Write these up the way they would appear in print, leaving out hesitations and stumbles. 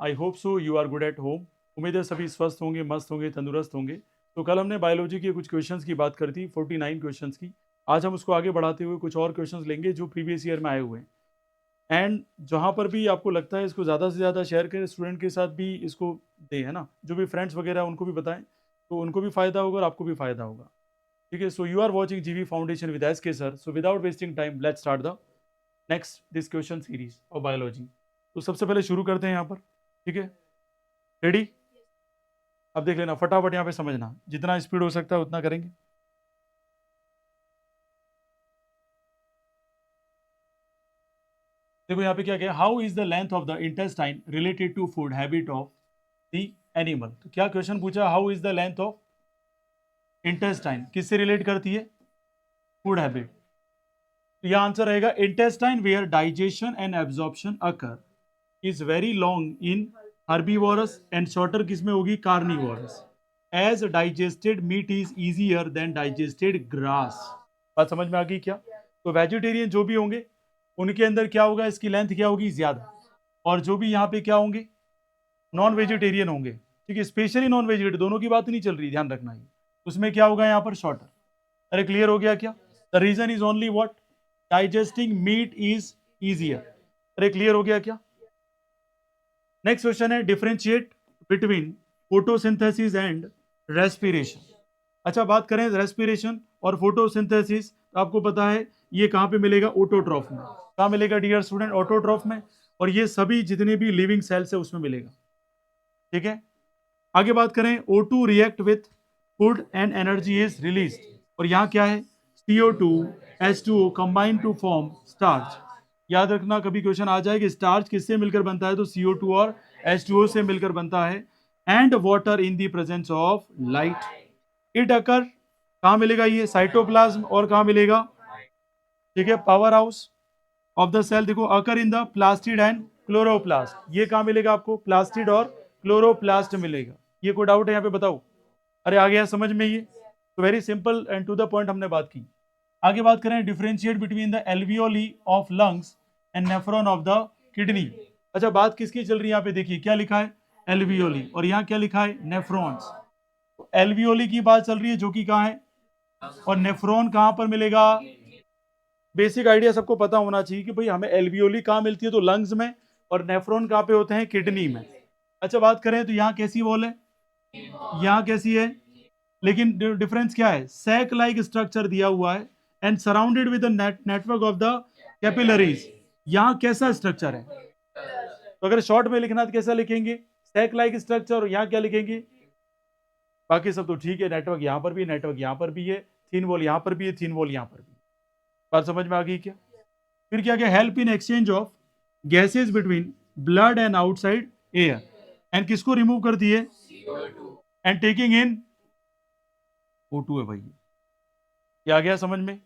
I hope so you are good at home. उम्मीद है सभी स्वस्थ होंगे, मस्त होंगे, तंदुरुस्त होंगे। तो कल हमने बायोलॉजी के कुछ क्वेश्चंस की बात करी थी, 49 क्वेश्चंस की। आज हम उसको आगे बढ़ाते हुए कुछ और क्वेश्चंस लेंगे जो प्रीवियस ईयर में आए हुए हैं। एंड जहाँ पर भी आपको लगता है इसको ज़्यादा से ज़्यादा शेयर करें, स्टूडेंट के साथ भी इसको दें, है ना। जो भी फ्रेंड्स वगैरह हैं, उनको भी बताएं, तो उनको भी फ़ायदा होगा और आपको भी फ़ायदा होगा। ठीक है, सो यू आर वॉचिंग जीवी फाउंडेशन विद एस के sir. So without wasting time let's start the next this question series of biology. तो सबसे पहले शुरू करते हैं यहाँ पर। ठीक है, रेडी? अब देख लेना, फटाफट यहाँ पे समझना, जितना स्पीड हो सकता है उतना करेंगे। देखो यहाँ पे क्या क्या, how is the length of the intestine related to food habit of the animal. तो क्या क्वेश्चन पूछा, how is the length of intestine किससे रिलेट करती है, फूड हैबिट। तो यह आंसर रहेगा intestine where digestion and absorption occur is very long in herbivorous and shorter किसमें होगी, carnivorous. As digested meat is easier than digested grass. बात समझ में आ गई क्या? तो वेजिटेरियन जो भी होंगे उनके अंदर क्या होगा, इसकी लेंथ क्या होगी, ज्यादा। और जो भी यहाँ पे क्या होंगे, नॉन वेजिटेरियन होंगे, ठीक है, स्पेशली नॉन वेजिटेरियन, दोनों की बात नहीं चल रही, ध्यान रखना है, उसमें क्या होगा यहाँ पर, शॉर्टर। अरे क्लियर हो गया क्या? The reason is only what, digesting meat is easier. अरे क्लियर हो गया क्या? नेक्स्ट क्वेश्चन है, differentiate between photosynthesis and respiration. अच्छा, बात करें रेस्पिरेशन और फोटोसिंथेसिस, तो आपको पता है ये कहाँ पे मिलेगा, ऑटोट्रॉफ में। कहाँ मिलेगा डियर स्टूडेंट, ऑटोट्रॉफ में। और ये सभी जितने भी लिविंग सेल्स है उसमें मिलेगा। ठीक है, आगे बात करें, O2 react with food and energy is release. और यहाँ क्या है, CO2 H2O combine to form starch. याद रखना, कभी क्वेश्चन आ जाए कि स्टार्च किससे मिलकर बनता है, तो CO2 और H2O से मिलकर बनता है। And water in the presence of light it occur, कहाँ मिलेगा ये, साइटोप्लाज्म। और कहाँ मिलेगा, ठीक है, power house of the cell. देखो, occur in the plastid and chloroplast, ये कहाँ मिलेगा आपको, प्लास्टिड और क्लोरोप्लास्ट मिलेगा। ये कोई डाउट है यहाँ पे, बताओ। अरे आ गया समझ में ये? तो very simple and to the point हमने बात की। आगे बात करें, differentiate between the alveoli of lungs and nephron of the kidney. अच्छा, बात किसकी चल रही है यहाँ पे, देखिए क्या लिखा है, एल्वियोली, और यहाँ क्या लिखा है, नेफ्रॉन्स। एल्वियोली की बात चल रही है, जो कि कहाँ है, और नेफ्रॉन कहाँ पर मिलेगा। बेसिक आइडिया सबको पता होना चाहिए कि भाई हमें एल्वियोली कहाँ मिलती है, तो लंग्स में, और नेफ्रॉन कहाँ पे होते हैं, किडनी में। अच्छा, बात करें तो यहाँ कैसी वॉल है, यहाँ कैसी है, लेकिन डिफरेंस क्या है, सैक लाइक स्ट्रक्चर दिया हुआ है and surrounded with network of the capillaries. यहाँ कैसा स्ट्रक्चर है, तो अगर शॉर्ट में लिखना तो कैसा लिखेंगे, सैक लाइक स्ट्रक्चर। और यहाँ क्या लिखेंगे, बाकी सब तो ठीक है, नेटवर्क यहाँ पर भी है, नेटवर्क यहाँ पर भी है, थिन वॉल यहाँ पर भी है, थिन वॉल यहाँ पर भी है। बात समझ में आ गई क्या? फिर क्या क्या, help in exchange of gases between blood and outside air, and किसको रिमूव कर दिए, एंड टेकिंग इन O2 है भाई। ये आ गया समझ में?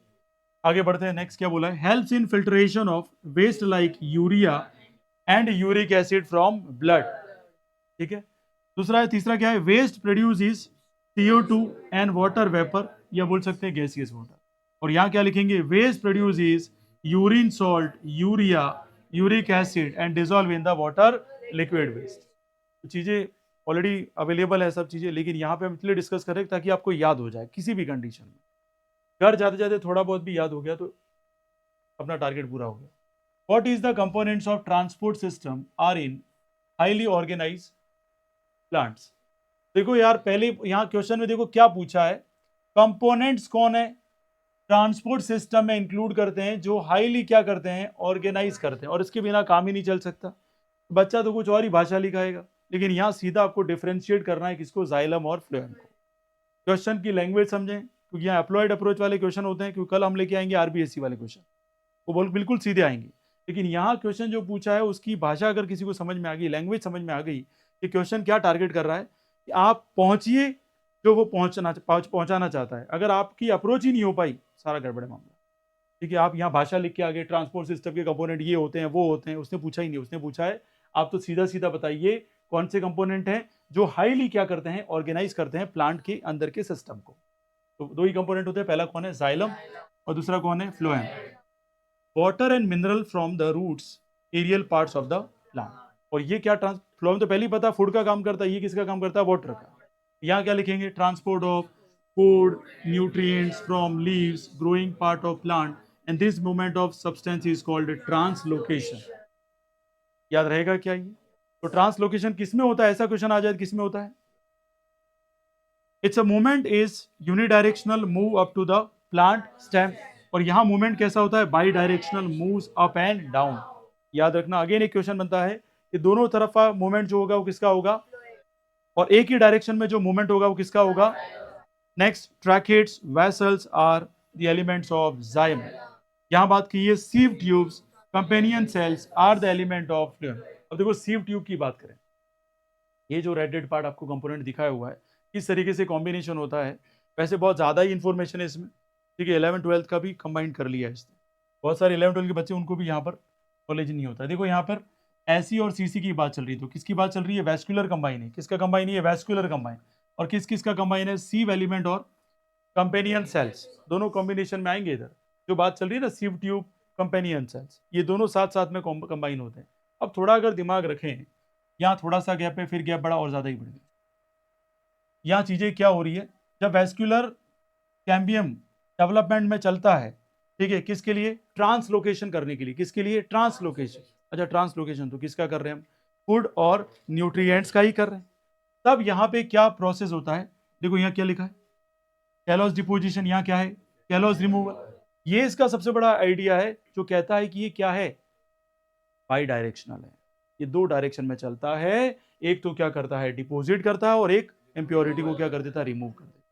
आगे बढ़ते हैं, नेक्स्ट क्या बोला है, helps in filtration of waste like urea and uric acid from blood. ठीक है, दूसरा है, तीसरा क्या है, waste produce is CO2 and water vapour, या बोल सकते हैं गैसियस वाटर। और यहाँ क्या लिखेंगे, waste produce is urine salt, urea, uric acid and dissolve in the water liquid waste. तो चीजें ऑलरेडी अवेलेबल है सब चीजें, लेकिन यहाँ पे हम इसलिए डिस्कस करें ताकि आपको याद हो जाए किसी भी कंडीशन में। घर जाते जाते थोड़ा बहुत भी याद हो गया तो अपना टारगेट पूरा हो गया। What is the components of transport system are in highly organise plants. देखो यार, पहले यहाँ क्वेश्चन में देखो क्या पूछा है, कंपोनेंट्स कौन है, ट्रांसपोर्ट सिस्टम में इंक्लूड करते हैं जो हाईली क्या करते हैं, ऑर्गेनाइज करते हैं, और इसके बिना काम ही नहीं चल सकता। बच्चा तो कुछ और ही भाषा लिखाएगा, लेकिन यहाँ सीधा आपको डिफरेंशिएट करना है किसको, जाइलम और फ्लोएम को। क्वेश्चन की लैंग्वेज समझें, क्योंकि यहाँ अप्लॉयड अप्रोच वाले क्वेश्चन होते हैं, क्योंकि कल हम लेके आएंगे RBSc वाले क्वेश्चन, वो बिल्कुल सीधे आएंगे। लेकिन यहाँ क्वेश्चन जो पूछा है उसकी भाषा अगर किसी को समझ में आ गई, लैंग्वेज समझ में आ गई कि क्वेश्चन क्या टारगेट कर रहा है, कि आप पहुंचिए जो वो पहुंचाना चाहता है। अगर आपकी अप्रोच ही नहीं हो पाई, सारा गड़बड़ मामला। ठीक है, आप यहाँ भाषा लिख के आगे, ट्रांसपोर्ट सिस्टम के कंपोनेंट ये होते हैं वो होते हैं, उसने पूछा ही नहीं, उसने पूछा है आप तो सीधा सीधा बताइए कौन से कंपोनेंट हैं जो हाईली क्या करते हैं, ऑर्गेनाइज करते हैं प्लांट के अंदर के सिस्टम को। तो दो ही कंपोनेंट होते हैं, पहला कौन है, जाइलम, और दूसरा कौन है, phloem. Water and mineral from the roots aerial parts of the plant. और ये क्या फ्लो में तो पहले ही पता फूड का काम करता है, ये किसका काम करता है, वाटर का। यहाँ क्या लिखेंगे, transport of food nutrients from leaves growing part of plant and this movement of substance is called translocation. याद रहेगा क्या ये? तो ट्रांसलोकेशन किसमें होता है, ऐसा क्वेश्चन आ जाए किसमें होता है? It's a movement is unidirectional move up to the plant stem, और यहां मूवमेंट कैसा होता है, bidirectional moves up and down. याद रखना, अगेन एक क्वेश्चन बनता है कि दोनों तरफ का मूवमेंट जो होगा वो किसका होगा, और एक ही डायरेक्शन में जो मूवमेंट होगा वो किसका होगा। Next, tracheids vessels are the elements of xylem. यहां बात की है sieve tubes companion cells are the element of phloem. अब देखो सीव ट्यूब की बात करें, ये जो रेडेड पार्ट आपको कंपोनेंट दिखाया हुआ है किस तरीके से कॉम्बिनेशन होता है। वैसे बहुत ज़्यादा ही इन्फॉर्मेशन है इसमें, ठीक है, 11th-12th का भी कंबाइन कर लिया है इसने। बहुत सारे 11th-12th के बच्चे उनको भी यहाँ पर नॉलेज नहीं होता है। देखो यहाँ पर एसी और सीसी की बात चल रही है, तो किसकी बात चल रही है, वैस्कुलर कंबाइन है। किसका कंबाइन है, वैस्कुलर कंबाइन। और किस किस का कंबाइन है, सीव एलिमेंट और कंपेनियन सेल्स, दोनों कॉम्बिनेशन में आएंगे इधर। जो बात चल रही है ना सीव ट्यूब कंपेनियन सेल्स, ये दोनों साथ साथ में कंबाइन होते हैं। अब थोड़ा अगर दिमाग रखें, यहाँ थोड़ा सा गैप है, फिर गैप बढ़ा और ज़्यादा ही बढ़ गया। यहाँ चीज़ें क्या हो रही है, जब वैस्कुलर कैम्बियम डेवलपमेंट में चलता है, ठीक है, किसके लिए, ट्रांसलोकेशन करने के लिए। किसके लिए, ट्रांसलोकेशन। अच्छा, ट्रांसलोकेशन तो किसका कर रहे हैं हम, फूड और न्यूट्रिएंट्स का ही कर रहे हैं। तब यहाँ पे क्या प्रोसेस होता है, देखो यहाँ क्या लिखा है, कैलोस डिपोजिशन, यहाँ क्या है, कैलोस रिमूवल। ये इसका सबसे बड़ा आइडिया है जो कहता है कि ये क्या है, बाई डायरेक्शनल है, ये दो डायरेक्शन में चलता है। एक तो क्या करता है, डिपोजिट करता है, और एक इम्प्योरिटी को क्या कर देता है, रिमूव कर देता है।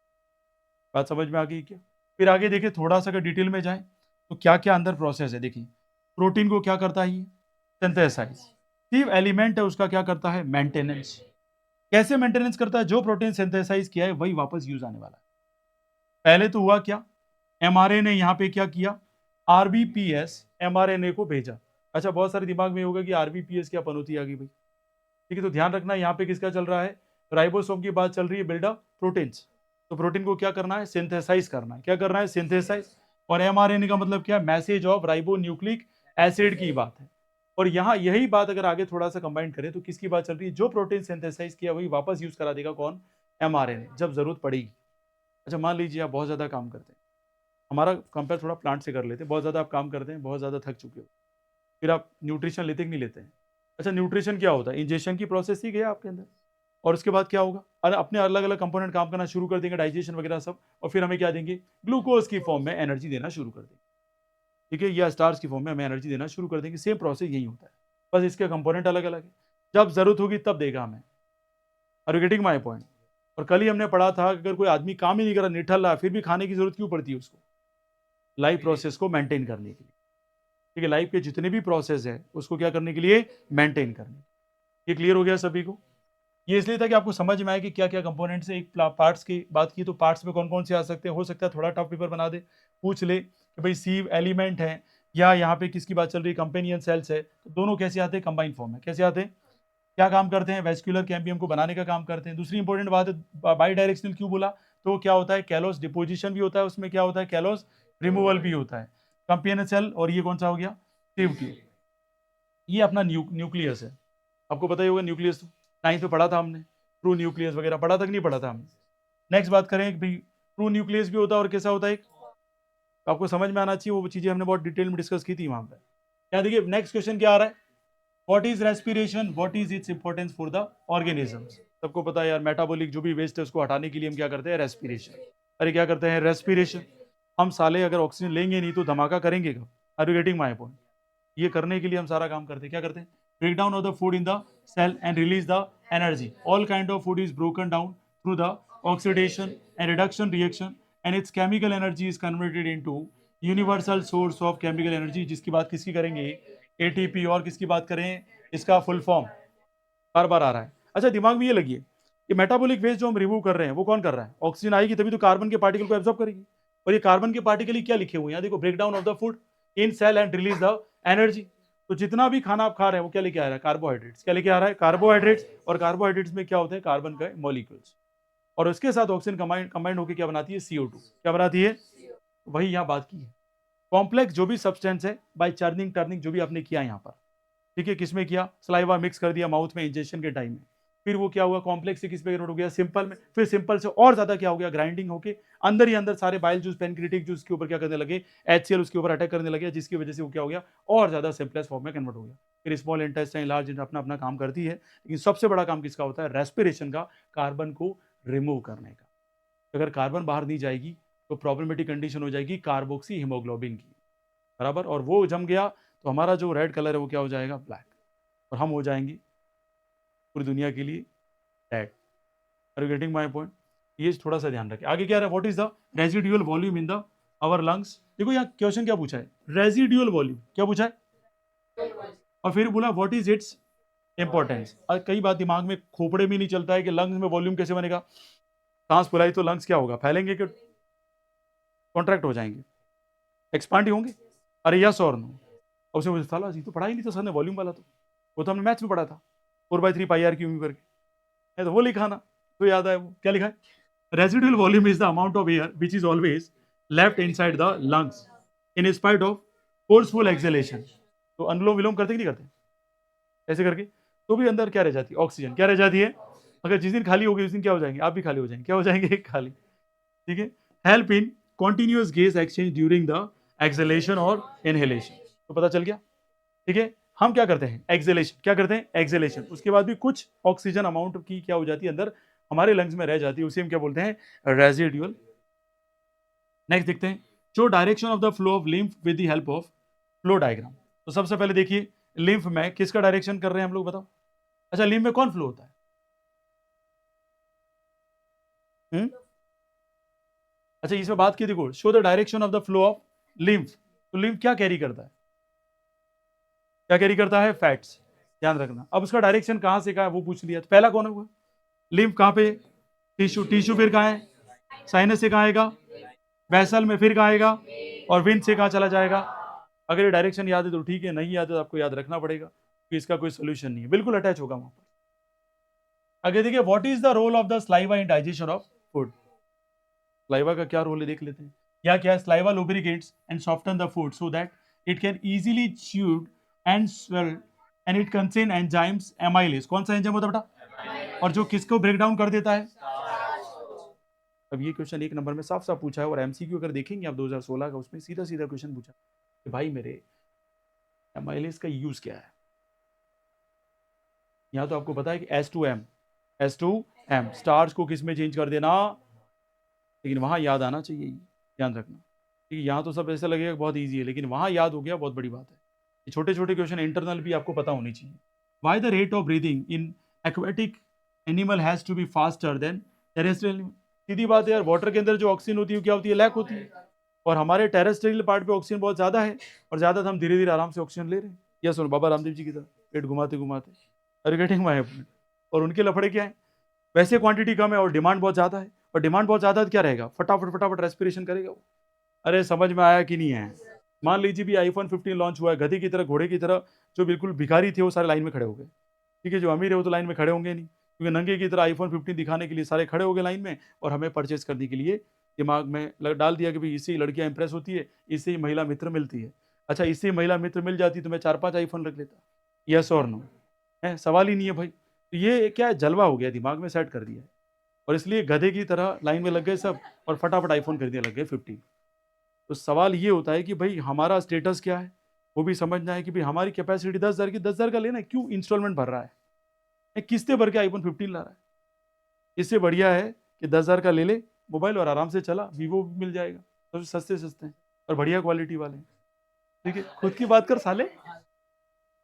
बात समझ में आ गई क्या? फिर आगे देखिए, थोड़ा सा अगर डिटेल में जाए तो क्या क्या अंदर प्रोसेस है। देखिए, प्रोटीन को क्या करता है, ये सिंथेसाइज। सिर्फ एलिमेंट है उसका क्या करता है, मेंटेनेंस। कैसे मेंटेनेंस करता है, जो प्रोटीन सिंथेसाइज किया है वही वापस यूज आने वाला है। पहले तो हुआ क्या, एमआरएनए यहाँ पे क्या किया, आरबीपीएस एमआरएनए को भेजा। अच्छा, बहुत सारे दिमाग में होगा कि आरबीपीएस क्या पनौती आ गई भाई, ठीक है, तो ध्यान रखना यहाँ पे किसका चल रहा है, राइबोसोम की बात चल रही है, बिल्डअप प्रोटीन्स। तो प्रोटीन को क्या करना है, सिंथेसाइज करना है। क्या करना है, सिंथेसाइज। और एमआरएनए का मतलब क्या है, message of ribo nucleic acid की बात है। और यहाँ यही बात अगर आगे थोड़ा सा कंबाइन करें तो किसकी बात चल रही है, जो प्रोटीन सिंथेसाइज किया वही वापस यूज करा देगा कौन, एमआरएनए, जब जरूरत पड़ेगी। अच्छा, मान लीजिए आप बहुत ज्यादा काम करते हैं, हमारा कंपेयर थोड़ा प्लांट से कर लेते हैं, बहुत ज्यादा आप काम करते हैं, बहुत ज्यादा थक चुके हो, फिर आप न्यूट्रिशन लेते कि नहीं लेते हैं। अच्छा, न्यूट्रिशन क्या होता है, इंजेक्शन की प्रोसेस ही गया आपके अंदर, और उसके बाद क्या होगा, अरे अपने अलग अलग कंपोनेंट काम करना शुरू कर देंगे, डाइजेशन वगैरह सब, और फिर हमें क्या देंगे, ग्लूकोज की फॉर्म में एनर्जी देना शुरू कर देंगे, ठीक है, या स्टार्च की फॉर्म में हमें एनर्जी देना शुरू कर देंगे। सेम प्रोसेस यही होता है, बस इसके कंपोनेंट अलग अलग है। जब जरूरत होगी तब देगा हमें। Are you getting my point? और कल ही हमने पढ़ा था अगर कोई आदमी काम ही नहीं कर रहा, निठल रहा, फिर भी खाने की जरूरत क्यों पड़ती है उसको, लाइफ प्रोसेस को मेंटेन करने के लिए, ठीक है, लाइफ के जितने भी प्रोसेस है उसको क्या करने के लिए, मेंटेन करने। ये क्लियर हो गया सभी को? ये इसलिए था कि आपको समझ में आए कि क्या क्या कंपोनेंट्स है। एक पार्ट्स की बात की तो पार्ट्स में कौन कौन से आ सकते हैं, हो सकता है थोड़ा टफ पेपर बना दे, पूछ ले कि भाई सीव एलिमेंट है या यहाँ पे किसकी बात चल रही है, कंपेनियन सेल्स है, तो दोनों कैसे आते हैं, कंबाइन फॉर्म में कैसे आते हैं, क्या काम करते हैं, वेस्कुलर कैम्बियम को बनाने का काम करते हैं। दूसरी इंपॉर्टेंट बात है, बाई डायरेक्शनल क्यों बोला, तो क्या होता है, कैलोस डिपोजिशन भी होता है उसमें, क्या होता है, कैलोस रिमूवल भी होता है। कंपेनियन सेल, और ये कौन सा हो गया, सीव ट्यूब। ये अपना न्यूक्लियस है, आपको पता ही होगा न्यूक्लियस, 9th में पढ़ा था हमने, ट्रू न्यूक्लियस वगैरह पढ़ा था कि नहीं पढ़ा था हमने। नेक्स्ट बात करें कि भाई ट्रू न्यूक्लियस भी होता है और कैसा होता है, एक आपको समझ में आना चाहिए, वो चीजें हमने बहुत डिटेल में डिस्कस की थी वहां पर। क्या देखिए, नेक्स्ट क्वेश्चन क्या आ रहा है, what is respiration, what is its importance for the organisms. सबको पता है यार, मेटाबॉलिक जो भी वेस्ट है उसको हटाने के लिए हम क्या करते हैं, रेस्पिरेशन। अरे क्या करते हैं, रेस्पिरेशन। हम साले अगर ऑक्सीजन लेंगे नहीं तो धमाका करेंगे कब, are you getting my point? ये करने के लिए हम सारा काम करते हैं, क्या करते हैं, break down of the food in the cell and release the energy. All kind of food is broken down through the oxidation and reduction reaction and its chemical energy is converted into universal source of chemical energy, जिसकी बात किसकी करेंगे, ATP. और किसकी बात करें, इसका full form बार बार आ रहा है। अच्छा, दिमाग में ये लगिए कि मेटाबॉलिक वेस्ट जो हम रिमूव कर रहे हैं वो कौन कर रहा है, ऑक्सीजन आएगी तभी तो कार्बन के पार्टिकल को एब्जॉर्ब करेगी। और ये कार्बन के पार्टिकल ही क्या लिखे हुए हैं, यहाँ देखो, break down of the food in cell and release the energy. तो जितना भी खाना आप खा रहे हैं वो क्या लेके आ रहा है, कार्बोहाइड्रेट्स। क्या लेके आ रहा है, कार्बोहाइड्रेट्स। और कार्बोहाइड्रेट्स में क्या होते हैं, कार्बन का मॉलिक्यूल्स, और उसके साथ ऑक्सीजन कंबाइंड होकर क्या बनाती है, CO2। क्या बनाती है, वही यहाँ बात की है। कॉम्प्लेक्स जो भी सब्सटेंस है बाय टर्निंग जो भी आपने किया यहाँ पर, ठीक है, किसमें किया, सलाइवा मिक्स कर दिया माउथ में इंजेक्शन के टाइम में, फिर वो क्या हुआ, कॉम्प्लेक्स से किस पे कन्वर्ट हो गया, सिंपल में, फिर सिंपल से और ज्यादा क्या हो गया, ग्राइंडिंग होके अंदर ही अंदर सारे बाइल जूस पेनक्रिटिक जूस के ऊपर क्या करने लगे, HCl उसके ऊपर अटैक करने लगे, जिसकी वजह से वो क्या हो गया, और ज्यादा सिंपलेस्ट फॉर्म में कन्वर्ट हो गया। फिर स्मॉल इंटेस्टाइन, लार्ज अपना अपना काम करती है, लेकिन सबसे बड़ा काम किसका होता है, रेस्पिरेशन का, कार्बन को रिमूव करने का। अगर कार्बन बाहर नहीं जाएगी तो प्रॉब्लमेटिक कंडीशन हो जाएगी कार्बोक्सी हीमोग्लोबिन की, बराबर, और वो जम गया तो हमारा जो रेड कलर है वो क्या हो जाएगा, ब्लैक, और हम हो जाएंगे पूरी दुनिया के लिए dead. Are you getting my point? ये थोड़ा सा ध्यान रखें। आगे क्या है, what is the residual volume in the our lungs. देखो यहाँ क्वेश्चन क्या पूछा है, रेजिडुअल वॉल्यूम क्या पूछा है, और फिर बोला व्हाट इज इट्स इंपॉर्टेंस। कई बात दिमाग में खोपड़े में नहीं चलता है कि लंग्स में वॉल्यूम कैसे बनेगा, सांस फुलाई तो लंग्स क्या होगा, फैलेंगे कि कॉन्ट्रैक्ट हो जाएंगे, एक्सपांड ही होंगे, अरे यस और नो। और उसने मुझे साला जी तो पढ़ा ही नहीं था सर ने वॉल्यूम वाला, तो वो तो हमने मैथ्स में पढ़ा था 4/3 पाई आर क्यू करके, है तो वो लिखा ना, तो याद आया वो क्या लिखा है, residual volume is the amount of air which is always left inside the lungs in spite of forceful acceleration. तो अनुलोम विलोम करते कि नहीं करते, ऐसे करके तो भी अंदर क्या रह जाती है, ऑक्सीजन क्या रह जाती है, अगर जिस दिन खाली होगी उस दिन क्या हो जाएंगे, आप भी खाली हो जाएंगे, क्या हो जाएंगे, खाली, ठीक है। Help in continuous gas exchange during the acceleration और इनहेलेशन, तो पता चल गया, ठीक है। हम क्या करते हैं, एक्सेलेशन, क्या करते हैं, एक्सेलेशन, उसके बाद भी कुछ ऑक्सीजन अमाउंट की क्या हो जाती है अंदर हमारे लंग्स में रह जाती है, उसे हम क्या बोलते हैं, रेजिडुअल। नेक्स्ट देखते हैं, show direction of the flow of lymph with the help of flow diagram. तो सबसे पहले देखिए लिम्फ में किसका डायरेक्शन कर रहे हैं हम लोग, बताओ। अच्छा, लिम्फ में कौन फ्लो होता है, अच्छा इसमें बात की, देखो show the direction of the flow of lymph, तो लिम्फ क्या कैरी करता है, क्या कैरी करता है, फैट्स, ध्यान रखना। अब उसका डायरेक्शन कहां से कहां है वो पूछ लिया, तो पहला कौन हुआ, लिम्फ कहां पे, टिश्यू, टिश्यू फिर कहां है, साइनस से कहां आएगा, वेसल में, फिर कहां आएगा, और विंड से कहां चला जाएगा। अगर ये डायरेक्शन याद है तो ठीक है, नहीं याद है तो आपको याद रखना पड़ेगा कि इसका कोई सोल्यूशन नहीं है, बिल्कुल अटैच होगा वहां पर। आगे देखिए, what is the role of the saliva in digestion of food. Saliva का क्या रोल है देख लेते हैं, या क्या है, saliva lubricates and soften the food so that it can easily chewed and swelled and it contain enzymes amylase। कौन सा एंजाइम होता है बेटा, और जो किसको ब्रेक डाउन कर देता है। अब ये क्वेश्चन एक नंबर में साफ साफ पूछा है, और एमसीक्यू अगर देखेंगे आप 2016 का, उसमें सीधा सीधा क्वेश्चन पूछा कि भाई मेरे एमाइलेज का यूज क्या है। यहाँ तो आपको पता है कि S2M स्टार्च को किस में चेंज कर देना, लेकिन वहां याद आना चाहिए, ध्यान रखना, क्योंकि यहाँ तो सब ऐसा लगेगा बहुत ईजी है, लेकिन वहां याद हो गया बहुत बड़ी बात है। ये छोटे छोटे क्वेश्चन इंटरनल भी आपको पता होनी चाहिए। Why the rate of breathing in aquatic animal has to be faster than terrestrial. सीधी बात है यार, वाटर के अंदर जो ऑक्सीजन होती है क्या होती है, लैक होती है, और हमारे टेरेस्ट्रियल पार्ट पे ऑक्सीजन बहुत ज्यादा है, और ज्यादा हम धीरे धीरे आराम से ऑक्सीजन ले रहे हैं, या सुनो बाबा रामदेव जी की तरह पेट घुमाते घुमाते, अरे गेटिंग माय पॉइंट। और उनके लफड़े क्या है, वैसे क्वांटिटी कम है और डिमांड बहुत ज्यादा है, और डिमांड बहुत ज्यादा है तो क्या रहेगा, फटाफट फटाफट रेस्पिरेशन करेगा वो। अरे समझ में आया कि नहीं है, मान लीजिए भी आईफोन 15 लॉन्च हुआ है, गधे की तरह, घोड़े की तरह, जो बिल्कुल भिखारी थे वो सारे लाइन में खड़े हो गए, ठीक है, जो अमीर है वो तो लाइन में खड़े होंगे नहीं, क्योंकि नंगे की तरह आईफोन 15 दिखाने के लिए सारे खड़े हो गए लाइन में, और हमें परचेस करने के लिए दिमाग में डाल दिया कि भाई इससे ही लड़कियां इंप्रेस होती है, इससे ही महिला मित्र मिलती है। अच्छा, इससे ही महिला मित्र मिल जाती तो मैं 4-5 आईफोन रख लेता, यस और नो, है सवाल ही नहीं है भाई। तो ये क्या है, जलवा हो गया, दिमाग में सेट कर दिया है, और इसलिए गधे की तरह लाइन में लग गए सब, और फटाफट आईफोन खरीदने लग गए 15। तो सवाल ये होता है कि भाई हमारा स्टेटस क्या है, वो भी समझना है कि भाई हमारी कैपेसिटी 10,000 की, 10,000 का लेना है, क्यों इंस्टॉलमेंट भर रहा है, किस्तें भर के आईफोन 15 ला रहा है। इससे बढ़िया है कि 10,000 का ले ले मोबाइल और आराम से चला, वीवो भी मिल जाएगा, तो सस्ते सस्ते हैं और बढ़िया क्वालिटी वाले हैं, ठीक है। खुद की बात कर साले,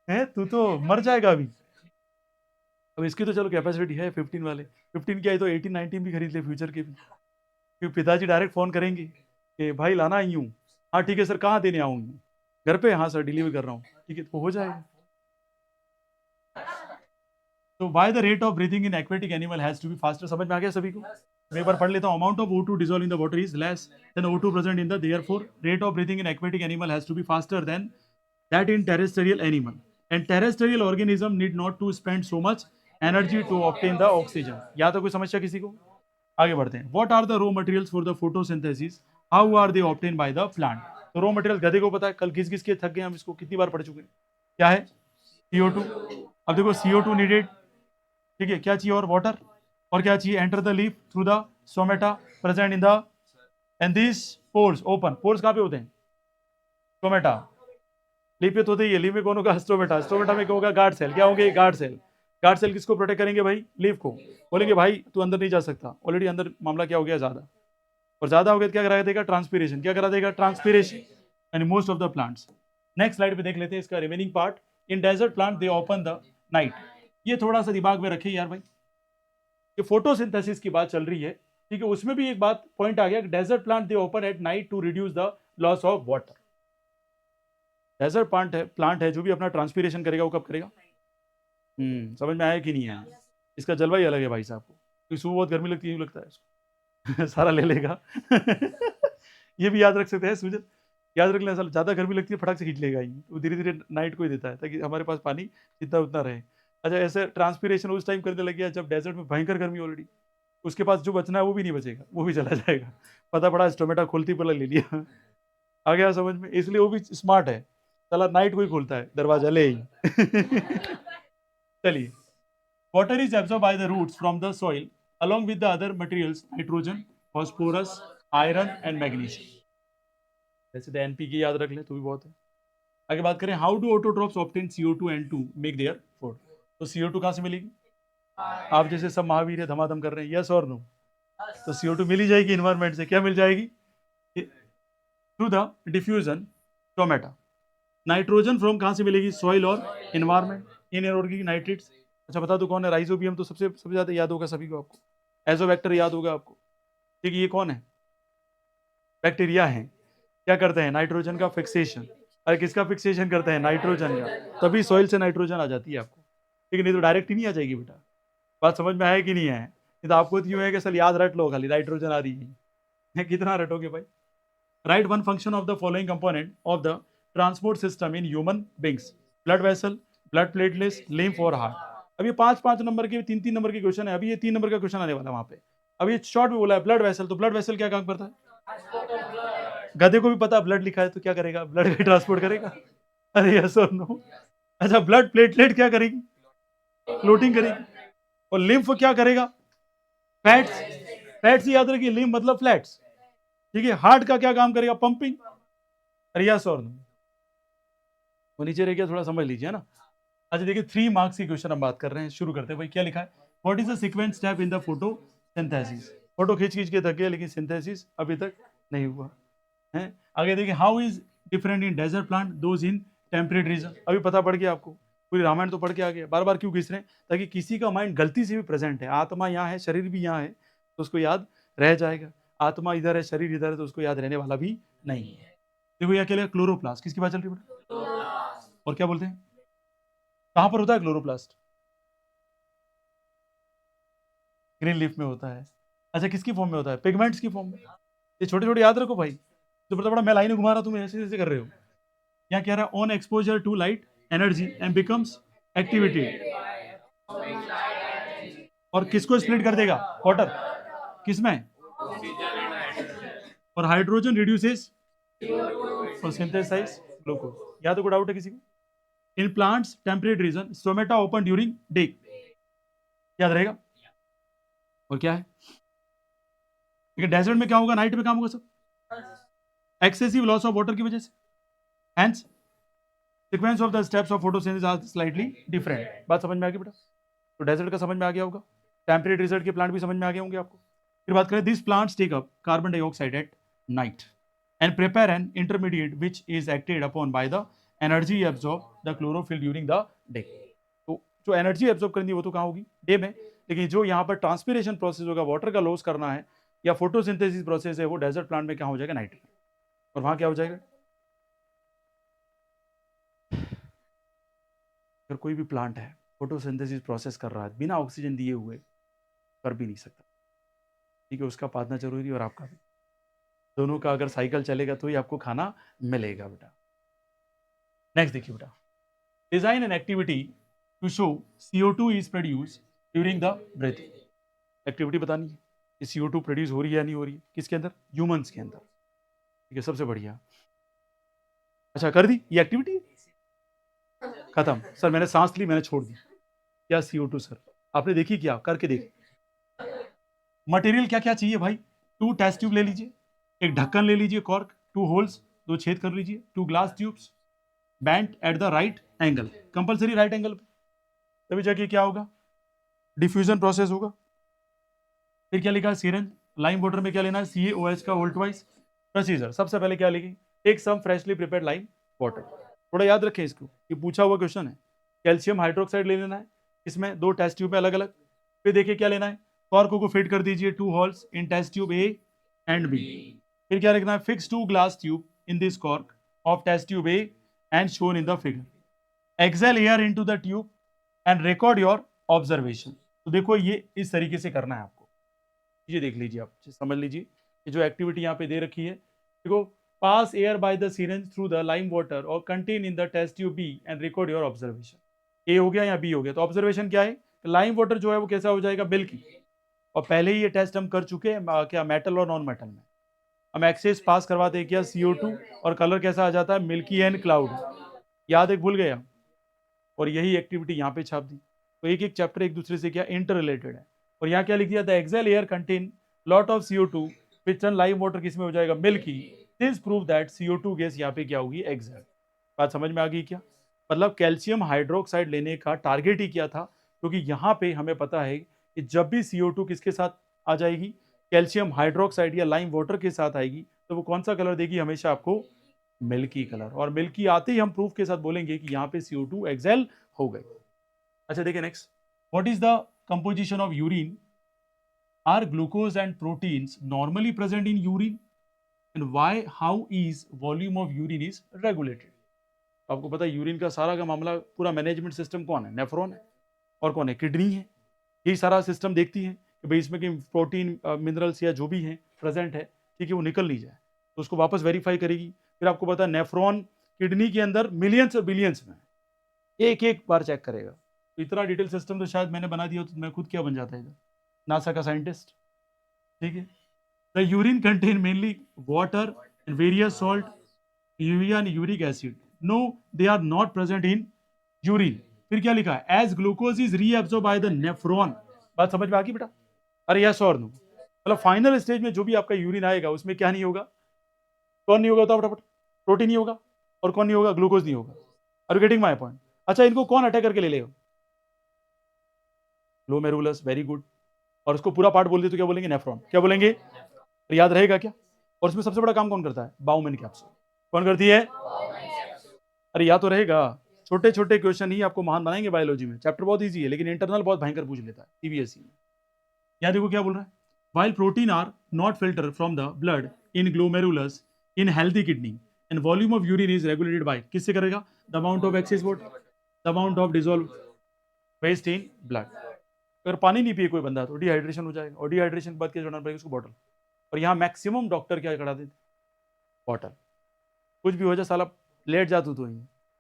है तू तो मर जाएगा अभी। अब इसकी तो चलो कैपेसिटी है 15 वाले, 15 की आई तो 18-19 भी खरीद ले फ्यूचर के भी, क्योंकि पिताजी डायरेक्ट फोन करेंगे कि भाई लाना आई हूँ, हाँ ठीक है सर, कहाँ देने आऊँगी, घर पे, हाँ सर डिलीवर कर रहा हूँ, ठीक है, तो हो जाएगा। तो why the rate of breathing in aquatic animal has to be faster, समझ में आ गया सभी को। मैं एक बार पढ़ लेता हूँ, amount of O2 dissolve in the water is less than O2 present in the, therefore rate of breathing in aquatic animal has to be faster than that in terrestrial animal, and terrestrial organism need not to spend so much energy to obtain the oxygen. या तो कोई समस्या किसी को, आगे बढ़ते हैं। What are the raw materials for the photosynthesis, how are they obtain by the plant. तो रॉ मटेरियल गधे को पता है, कल घिस घिस के थक गए हम, इसको कितनी बार पढ़ चुके हैं, क्या है, CO2। अब देखो CO2 नीडेड, ठीक है, क्या चाहिए और वाटर, और क्या चाहिए, enter the leaf through the stomata present in the end this pores open, pores कहाँ पे होते हैं, स्टोमेटा, लीफ पे तो होते ही है, लीफ में कौन होगा, स्टोमेटा, स्टोमेटा में क्या होगा, गार्ड सेल, क्या होंगे, गार्ड सेल, गार्ड सेल किसको प्रोटेक्ट करेंगे भाई, लीफ को, बोलेंगे भाई तू अंदर नहीं जा सकता, ऑलरेडी अंदर मामला क्या हो गया ज्यादा, और ज्यादा हो गया तो क्या करा देगा, ट्रांसपीरेशन, क्या करा देगा, transpiration and most of the plants. Next slide पे देख लेते हैं इसका remaining part. In desert plant they open the night, ये थोड़ा सा दिमाग में रखिए यार भाई, ये फोटोसिंथेसिस की बात चल रही है, ठीक है, उसमें भी एक बात पॉइंट आ गया, desert plant they open at night to reduce the loss of water. Desert plant है जो भी अपना ट्रांसपीरेशन करेगा वो कब करेगा, समझ में आया कि नहीं आया, इसका जलवा ही अलग है भाई साहब को, क्योंकि सुबह बहुत गर्मी लगती है, लगता है इसको सारा ले लेगा ये भी याद रख सकते हैं सूजन, याद रख लेना, ज्यादा गर्मी लगती है फटाक से खींच लेगा ही, वो धीरे धीरे नाइट को ही देता है ताकि हमारे पास पानी जितना उतना रहे। अच्छा, ऐसे ट्रांसपीरेशन उस टाइम करने लग गया जब डेजर्ट में भयंकर गर्मी ऑलरेडी, उसके पास जो बचना है वो भी नहीं बचेगा, वो भी चला जाएगा, पता पड़ा टोमेटो खोलती पहले ले लिया आ गया समझ में, इसलिए वो भी स्मार्ट है, चला नाइट को ही खोलता है दरवाजा ले ही चलिए, water is absorbed by the roots from the soil along with the other materials nitrogen, phosphorus, iron and magnesium। वैसे तो NP की याद रख ले तो भी बहुत है। आगे बात करें, how do autotrophs obtain CO2 and 2 make their food, तो CO2 कहाँ से मिलेगी, आप जैसे सब महावीर है धमाधम कर रहे हैं, यस और नो, तो CO2 मिल ही जाएगी इन्वायरमेंट से, क्या मिल जाएगी, through the diffusion टोमेटा। Nitrogen from कहाँ से मिलेगी, सॉइल और इन्वायरमेंट, इनऑर्गेनिक नाइट्रेट्स। अच्छा बता दो कौन है, राइजोबियम तो सबसे ज्यादा याद होगा सभी को, आपको एजोबैक्टर याद होगा आपको, ठीक है, ये कौन है, बैक्टीरिया है, क्या करते हैं, नाइट्रोजन का फिक्सेशन, अरे किसका फिक्सेशन करते हैं, नाइट्रोजन का, तभी सॉइल से नाइट्रोजन आ जाती है आपको, ठीक है, नहीं तो डायरेक्ट ही नहीं आ जाएगी बेटा, बात समझ में आया कि नहीं है, नहीं तो आपको तो यूं है कि सर याद रट लो खाली नाइट्रोजन आ रही है कितना रटोगे भाई, right one function of the following component of the transport system in human beings, blood vessel, blood platelets, lymph और हार्ट। अब ये 5-5 नंबर के 3-3 नंबर के क्वेश्चन है, अभी ये 3 नंबर का क्वेश्चन आने वाला है वहां पे, अब ये शॉर्ट में बोला है ब्लड वेसल, तो ब्लड वेसल क्या काम करता है, गधे को भी पता ब्लड लिखा है तो क्या करेगा, ब्लड ट्रांसपोर्ट करेगा, अरे यस और नो। अच्छा, ब्लड प्लेटलेट क्या करेगी, फ्लोटिंग करेगी, और लिम्फ क्या करेगा, फैट्स, फैट्स याद रखिए, लिम्फ मतलब फ्लैट्स, ठीक है, हार्ट का क्या काम करेगा, पंपिंग, अरे यस और नो, वो नीचे रह गया थोड़ा समझ लीजिए ना। अच्छा देखिए 3 मार्क्स की क्वेश्चन हम बात कर रहे हैं, शुरू करते हैं भाई, क्या लिखा है, what is the sequence step in the photo synthesis, photo खींच खींच के थक गए लेकिन सिंथेसिस अभी तक नहीं हुआ है। आगे देखिए, how is different in desert plant those in temperate region, अभी पता पड़ गया आपको, पूरी रामायण तो पढ़ के आ गया, बार बार क्यों खींच रहे हैं, ताकि किसी का माइंड गलती से भी प्रेजेंट है, आत्मा यहाँ है शरीर भी यहाँ है तो उसको याद रह जाएगा, आत्मा इधर है शरीर इधर है तो उसको याद रहने वाला भी नहीं है। देखो यह क्या, क्लोरोप्लास्ट किसकी बात चल रही है बेटा, और क्या बोलते हैं, कहां पर होता है क्लोरोप्लास्ट, ग्रीन लीफ में होता है। अच्छा किसकी फॉर्म में होता है, पिगमेंट्स की फॉर्म में, ये छोटे छोटे याद रखो भाई, तो बड़ा बड़ा मैं लाइन घुमा रहा हूं, तुम ऐसे ऐसे कर रहे हो, यहाँ कह रहा है on exposure to light energy and becomes activity, और किसको स्प्लिट कर देगा, वाटर, किसमें, और हाइड्रोजन रिड्यूसेस और सिंथेसाइज ग्लूकोज, याद को डाउट है किसी को, in plants temperate region stomata open during day, याद रहेगा, और क्या है, लेकिन डेजर्ट में क्या होगा, नाइट में काम होगा सब, एक्सेसिव लॉस ऑफ वाटर की वजह से, hence sequence of the steps of photosynthesis are slightly different, बात समझ में आ गई बेटा, तो डेजर्ट का समझ में आ गया होगा, टेम्परेट रिजल्ट के प्लांट भी समझ में आ गए होंगे आपको। फिर बात करें, this plants take up carbon dioxide at night and prepare an intermediate which is acted upon by the energy absorb the chlorophyll during the day, तो जो एनर्जी एब्जॉर्ब करनी है वो तो कहाँ होगी, डे में, लेकिन जो यहाँ पर ट्रांसपिरेशन प्रोसेस होगा, वाटर का लॉस करना है या फोटोसिंथेसिस प्रोसेस है, वो डेजर्ट प्लांट में क्या हो जाएगा, नाइट में, और वहां क्या हो जाएगा, अगर कोई भी प्लांट है फोटोसिंथेसिस प्रोसेस कर रहा है बिना ऑक्सीजन दिए हुए, कर भी नहीं सकता, ठीक है, उसका पादना जरूरी और आपका भी, दोनों का अगर साइकिल चलेगा तो ही आपको खाना मिलेगा बेटा। नेक्स्ट देखिए बेटा, design an activity to show CO2 is produce during the breathing, activity बतानी है कि CO2 प्रोड्यूस हो रही है या नहीं हो रही है, किसके अंदर, ह्यूमंस के अंदर, ठीक है, सबसे बढ़िया। अच्छा कर दी ये एक्टिविटी, खत्म सर, मैंने सांस ली, मैंने छोड़ दी। क्या CO2 सर, आपने देखी क्या, करके देख। मटेरियल क्या क्या चाहिए भाई, 2 टेस्ट ट्यूब ले लीजिए, एक ढक्कन ले लीजिए कॉर्क, 2 होल्स, 2 छेद कर लीजिए, 2 glass tubes, band at the right angle, compulsory right angle पे, तभी जाके क्या होगा, डिफ्यूजन प्रोसेस होगा। फिर क्या लिखा है, सीरेंज लाइम वाटर में क्या लेना है, CaOH का वोल्ट वाइज प्रोसीजर। सबसे पहले क्या लिखी, take some freshly prepared lime water, थोड़ा याद रखें इसको, ये पूछा हुआ क्वेश्चन है। कैल्शियम हाइड्रोक्साइड ले लेना है, इसमें 2 टेस्ट ट्यूब में अलग अलग। फिर देखिए क्या लेना है, कॉर्क को फिट कर दीजिए 2 holes in test tube A and B। फिर क्या लिखना है, fix 2 glass tube in this cork of test tube A and shown in the figure, exhale air into the tube and record your observation. तो देखो ये इस तरीके से करना है आपको, ये देख लीजिए आप, समझ लीजिए ये जो एक्टिविटी यहाँ पे दे रखी है, देखो, pass air by the syringe through the lime water और contain in the test tube B and record your observation. ए हो गया या B हो गया, तो ऑब्जर्वेशन क्या है, लाइम वाटर जो है वो कैसा हो जाएगा, मिल्की, और पहले ही ये टेस्ट हम कर चुके हैं क्या, मेटल और नॉन मेटल में, हम एक्सेस पास करवाते हैं क्या, CO2, और कलर कैसा आ जाता है, मिल्की एंड क्लाउड, याद एक भूल गया, और यही एक्टिविटी यहाँ पे छाप दी। तो एक एक चैप्टर एक दूसरे से क्या इंटर रिलेटेड है। और यहाँ क्या लिख दिया, the exhale air contain lot of CO2 which turn lime water किस में हो जाएगा, milky, this prove that CO2 gas यहाँ पे क्या होगी, एक्सेल। बात समझ में आ गई क्या, मतलब कैल्शियम हाइड्रोक्साइड लेने का टारगेट ही क्या था, क्योंकि यहाँ पे हमें पता है कि जब भी CO2 किसके साथ आ जाएगी, कैल्शियम हाइड्रोक्साइड या लाइम वाटर के साथ आएगी, तो वो कौन सा कलर देगी, हमेशा आपको मिल्की कलर, और मिल्की आते ही हम प्रूफ के साथ बोलेंगे कि यहाँ पे CO2 एक्सेल हो गई। अच्छा देखिए next, what is the composition of urine, are glucose and proteins normally present in urine and why, how is volume of urine is regulated. आपको पता है यूरिन का सारा का मामला, पूरा मैनेजमेंट सिस्टम कौन है, नेफ्रॉन है, और कौन है, किडनी है, यही सारा सिस्टम देखती है कि भाई इसमें कि प्रोटीन मिनरल्स या जो भी हैं प्रेजेंट है, ठीक है, वो निकल नहीं जाए, तो उसको वापस वेरीफाई करेगी। फिर आपको पता है नेफ्रॉन किडनी के अंदर मिलियंस और बिलियंस में, एक एक बार चेक करेगा। तो इतना डिटेल सिस्टम तो शायद मैंने बना दिया तो मैं खुद क्या बन जाता है इधर, नासा का साइंटिस्ट, ठीक है। The urine contain mainly water and various salt, urea and uric acid, no they are not present in urine. फिर क्या लिखा है, as glucose is reabsorb by the nephron. बात समझ में आ गई बेटा, अरे यस और नो, मतलब फाइनल स्टेज में जो भी आपका यूरिन आएगा उसमें क्या नहीं होगा, कौन नहीं होगा, बताओ फटाफट, प्रोटीन नहीं होगा, और कौन नहीं होगा, ग्लूकोज नहीं होगा। Are you getting my point. अच्छा इनको कौन अटैक करके ले लेगा, ग्लोमेरुलस, वेरी गुड, और उसको पूरा पार्ट बोल दिया तो क्या बोलेंगे, नेफ्रॉन, क्या बोलेंगे, तो याद रहेगा क्या। और उसमें सबसे बड़ा काम कौन करता है, बाउमेन कैप्सूल, कौन करती है, अरे याद तो रहेगा। छोटे छोटे क्वेश्चन ही आपको महान बनाएंगे बायोलॉजी में, चैप्टर बहुत इजी है लेकिन इंटरनल बहुत भयंकर पूछ लेता है CBSE में। यहाँ देखो क्या बोल रहा है, while protein are not filtered from the blood in glomerulus in healthy kidney and volume of urine is regulated by, किससे करेगा, the amount of excess water, the amount of dissolved waste in blood। अगर पानी नहीं पिए कोई बंदा तो dehydration हो जाएगा, और डिहाइड्रेशन के बाद क्या जोड़ना पड़ेगा उसको, बॉटल। और यहाँ मैक्सिमम डॉक्टर क्या करा देते, बॉटल, कुछ भी हो जाए साला लेट जा तू तो ही,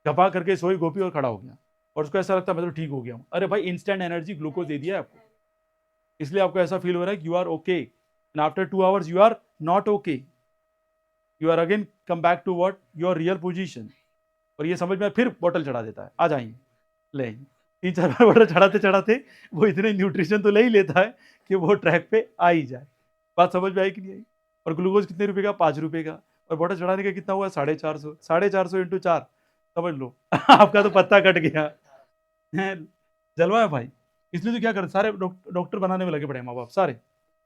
घपा करके सोई गोपी और खड़ा हो गया, और उसको ऐसा लगता है मैं तो ठीक हो गया हूँ। अरे भाई इंस्टेंट एनर्जी ग्लूकोज दे दिया है आपको, इसलिए आपको ऐसा फील हो रहा है कि you are okay, and after 2 hours you are not okay, you are again come back to what your real position. और ये समझ में फिर बोतल चढ़ा देता है, आ जाएंगे ले 3-4 बार बोतल चढ़ाते चढ़ाते वो इतने न्यूट्रिशन तो ले ही लेता है कि वो ट्रैक पे आ ही जाए। बात समझ में आई कि नहीं आई। और ग्लूकोज कितने रुपए का, 5 रुपए का, और बोतल चढ़ाने का कितना हुआ, 450, 450 इंटू 4, समझ लो आपका तो पत्ता कट गया जलवा है भाई। इसलिए तो क्या करते सारे डॉक्टर बनाने में लगे पड़े माँ बाप सारे,